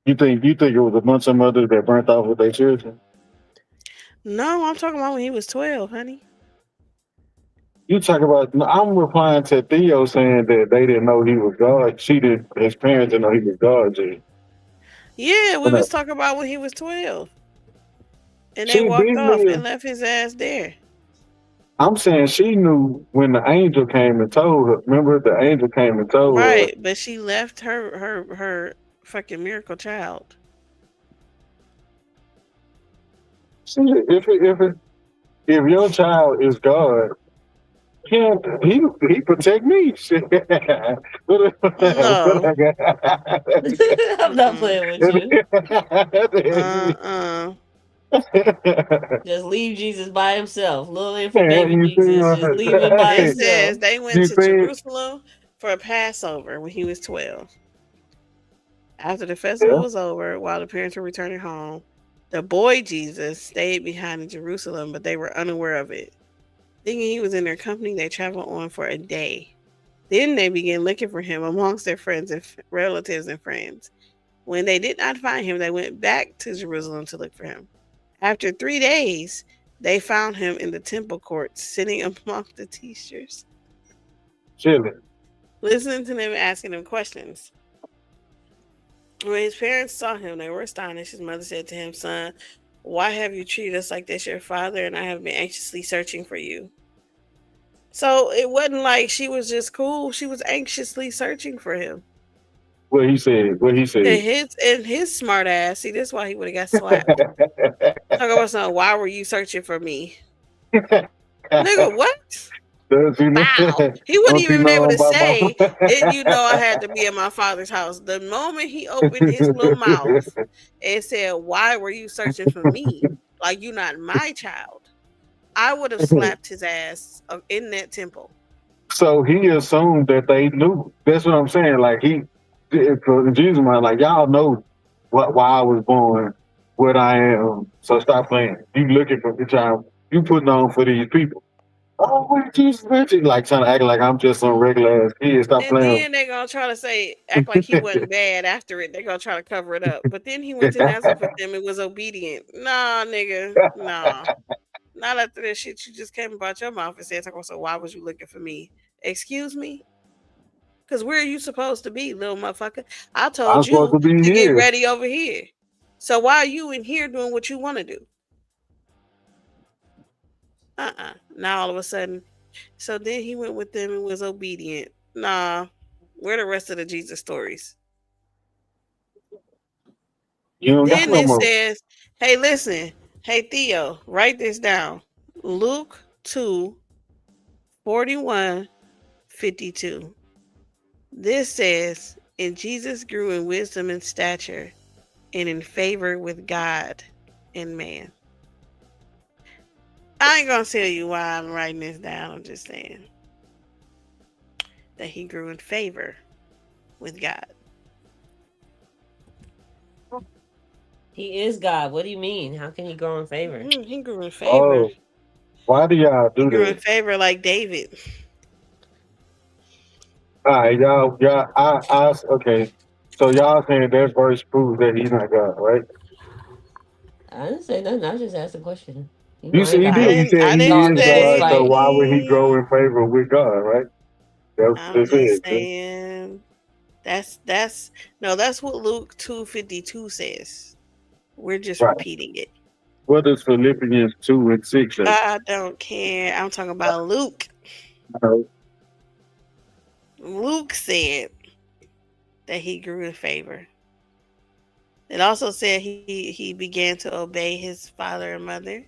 You think it was a bunch of mothers that burnt off with their children? No, I'm talking about when he was 12, honey. You talk about. I'm replying to Theo saying that they didn't know he was God. His parents didn't know he was God. G. Yeah, we was talking about when he was 12. And they She walked did off live. and left his ass there. I'm saying she knew when the angel came and told her. Remember, the angel came and told her. Right, but she left her fucking miracle child. If your child is God, he protect me. No. I'm not playing with you. Just leave Jesus by himself. Little infant baby Jesus. Just leave him by himself. It says they went to Jerusalem for a Passover when he was 12. After the festival was over, while the parents were returning home, the boy Jesus stayed behind in Jerusalem, but they were unaware of it. Thinking he was in their company, they traveled on for a day. Then they began looking for him amongst their friends and relatives and friends. When they did not find him, they went back to Jerusalem to look for him. After 3 days, they found him in the temple courts, sitting among the teachers. Chilling. Listening to them asking him questions. When his parents saw him, they were astonished. His mother said to him, "Son, why have you treated us like this? Your father and I have been anxiously searching for you." So it wasn't like she was just cool. She was anxiously searching for him. What he said. And his smart ass. See, this is why he would have got slapped. Talk about something. Why were you searching for me? Nigga, what? Wow. He wouldn't even be able to say, "Didn't I had to be in my father's house?" The moment he opened his little mouth and said, "Why were you searching for me? Like you're not my child," I would have slapped his ass in that temple. So he assumed that they knew. That's what I'm saying. Like in Jesus' mind, like y'all know why I was born, what I am. So stop playing. You looking for the child. You putting on for these people. Oh, what did Jesus mention? Like trying to act like I'm just some regular ass kid. Stop playing. And then they're gonna try to act like he wasn't bad after it. They're gonna try to cover it up. But then he went to Nazareth with them and was obedient. Nah, nigga. Nah. Not after that shit you just came about your mouth and said, "So why was you looking for me?" Excuse me? Because where are you supposed to be, little motherfucker? I told you to get ready over here. So why are you in here doing what you want to do? Now all of a sudden. So then he went with them and was obedient. Nah. Where the rest of the Jesus stories? Then it says, hey, listen. Hey, Theo, write this down. Luke 2:41-52. This says, and Jesus grew in wisdom and stature and in favor with God and man. I ain't gonna tell you why I'm writing this down. I'm just saying that he grew in favor with God. He is God. What do you mean? How can he grow in favor? He grew in favor. Oh, why do y'all do that? He grew in favor like David. All right, y'all. Okay. So y'all saying that verse proves that he's not God, right? I didn't say nothing. I just asked a question. You said he did. He said he is God. So why would he grow in favor with God, right? I'm just saying. That's what Luke 2:52 says. We're just repeating it. What does Philippians 2:6 say? I don't care. I'm talking about Luke. No. Luke said that he grew in favor. It also said he began to obey his father and mother,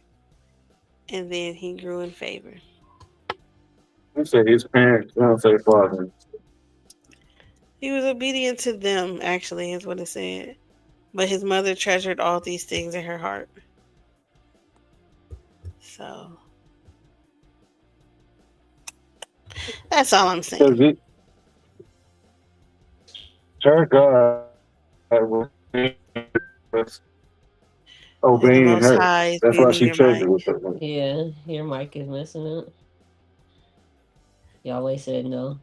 and then he grew in favor. You said his parents, don't say father. He was obedient to them, actually, is what it said. But his mother treasured all these things in her heart. So that's all I'm saying. Her God was obeying her. That's why she treasured with her. Yeah, your mic is messing up. Yahweh said no.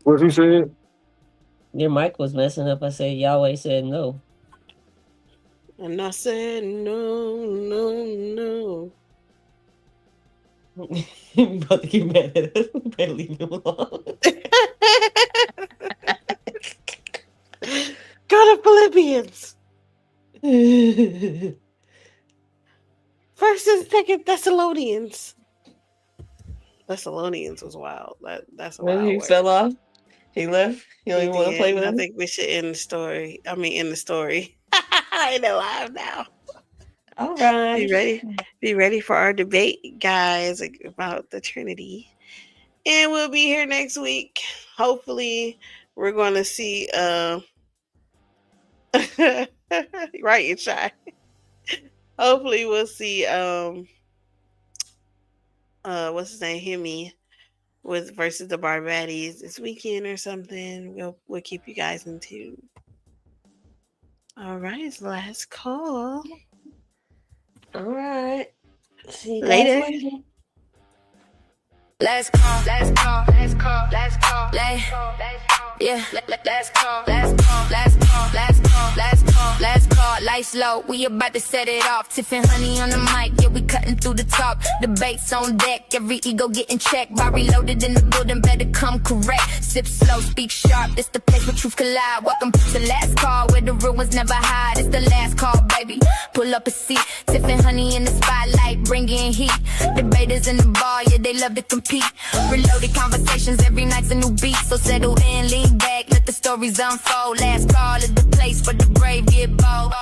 What you said? Your mic was messing up. I said Yahweh said no. And I said no. You about to get mad at us. We better leave him alone. Go to Philippians. First and Second Thessalonians. Thessalonians was wild. That's a when wild he word. fell off, he left. You don't even want to play with him. I think we should end the story. End the story. I ain't alive now. All right. Be ready for our debate, guys, about the Trinity. And we'll be here next week. Hopefully, we're going to see right, you shy. Hopefully we'll see what's his name, Himmy versus the Barbaddies this weekend or something. We'll keep you guys in tune. All right, it's the last call. All right. See you Later. guys later. Last call. Lights low, we about to set it off. Tiffany, honey on the mic, yeah, we cutting through the top. Debates on deck, every ego getting checked. Bar reloaded in the building, better come correct. Sip slow, speak sharp, this the place where truth collide. Welcome to the last call, where the real ones never hide. It's the last call, baby. Pull up a seat, Tiffany, honey in the spotlight, bringing heat. Debaters in the bar, yeah, they love to compete. Reloaded conversations, every night's a new beat. So settle in, lean back, let the stories unfold. Last call is the place where the brave get bold.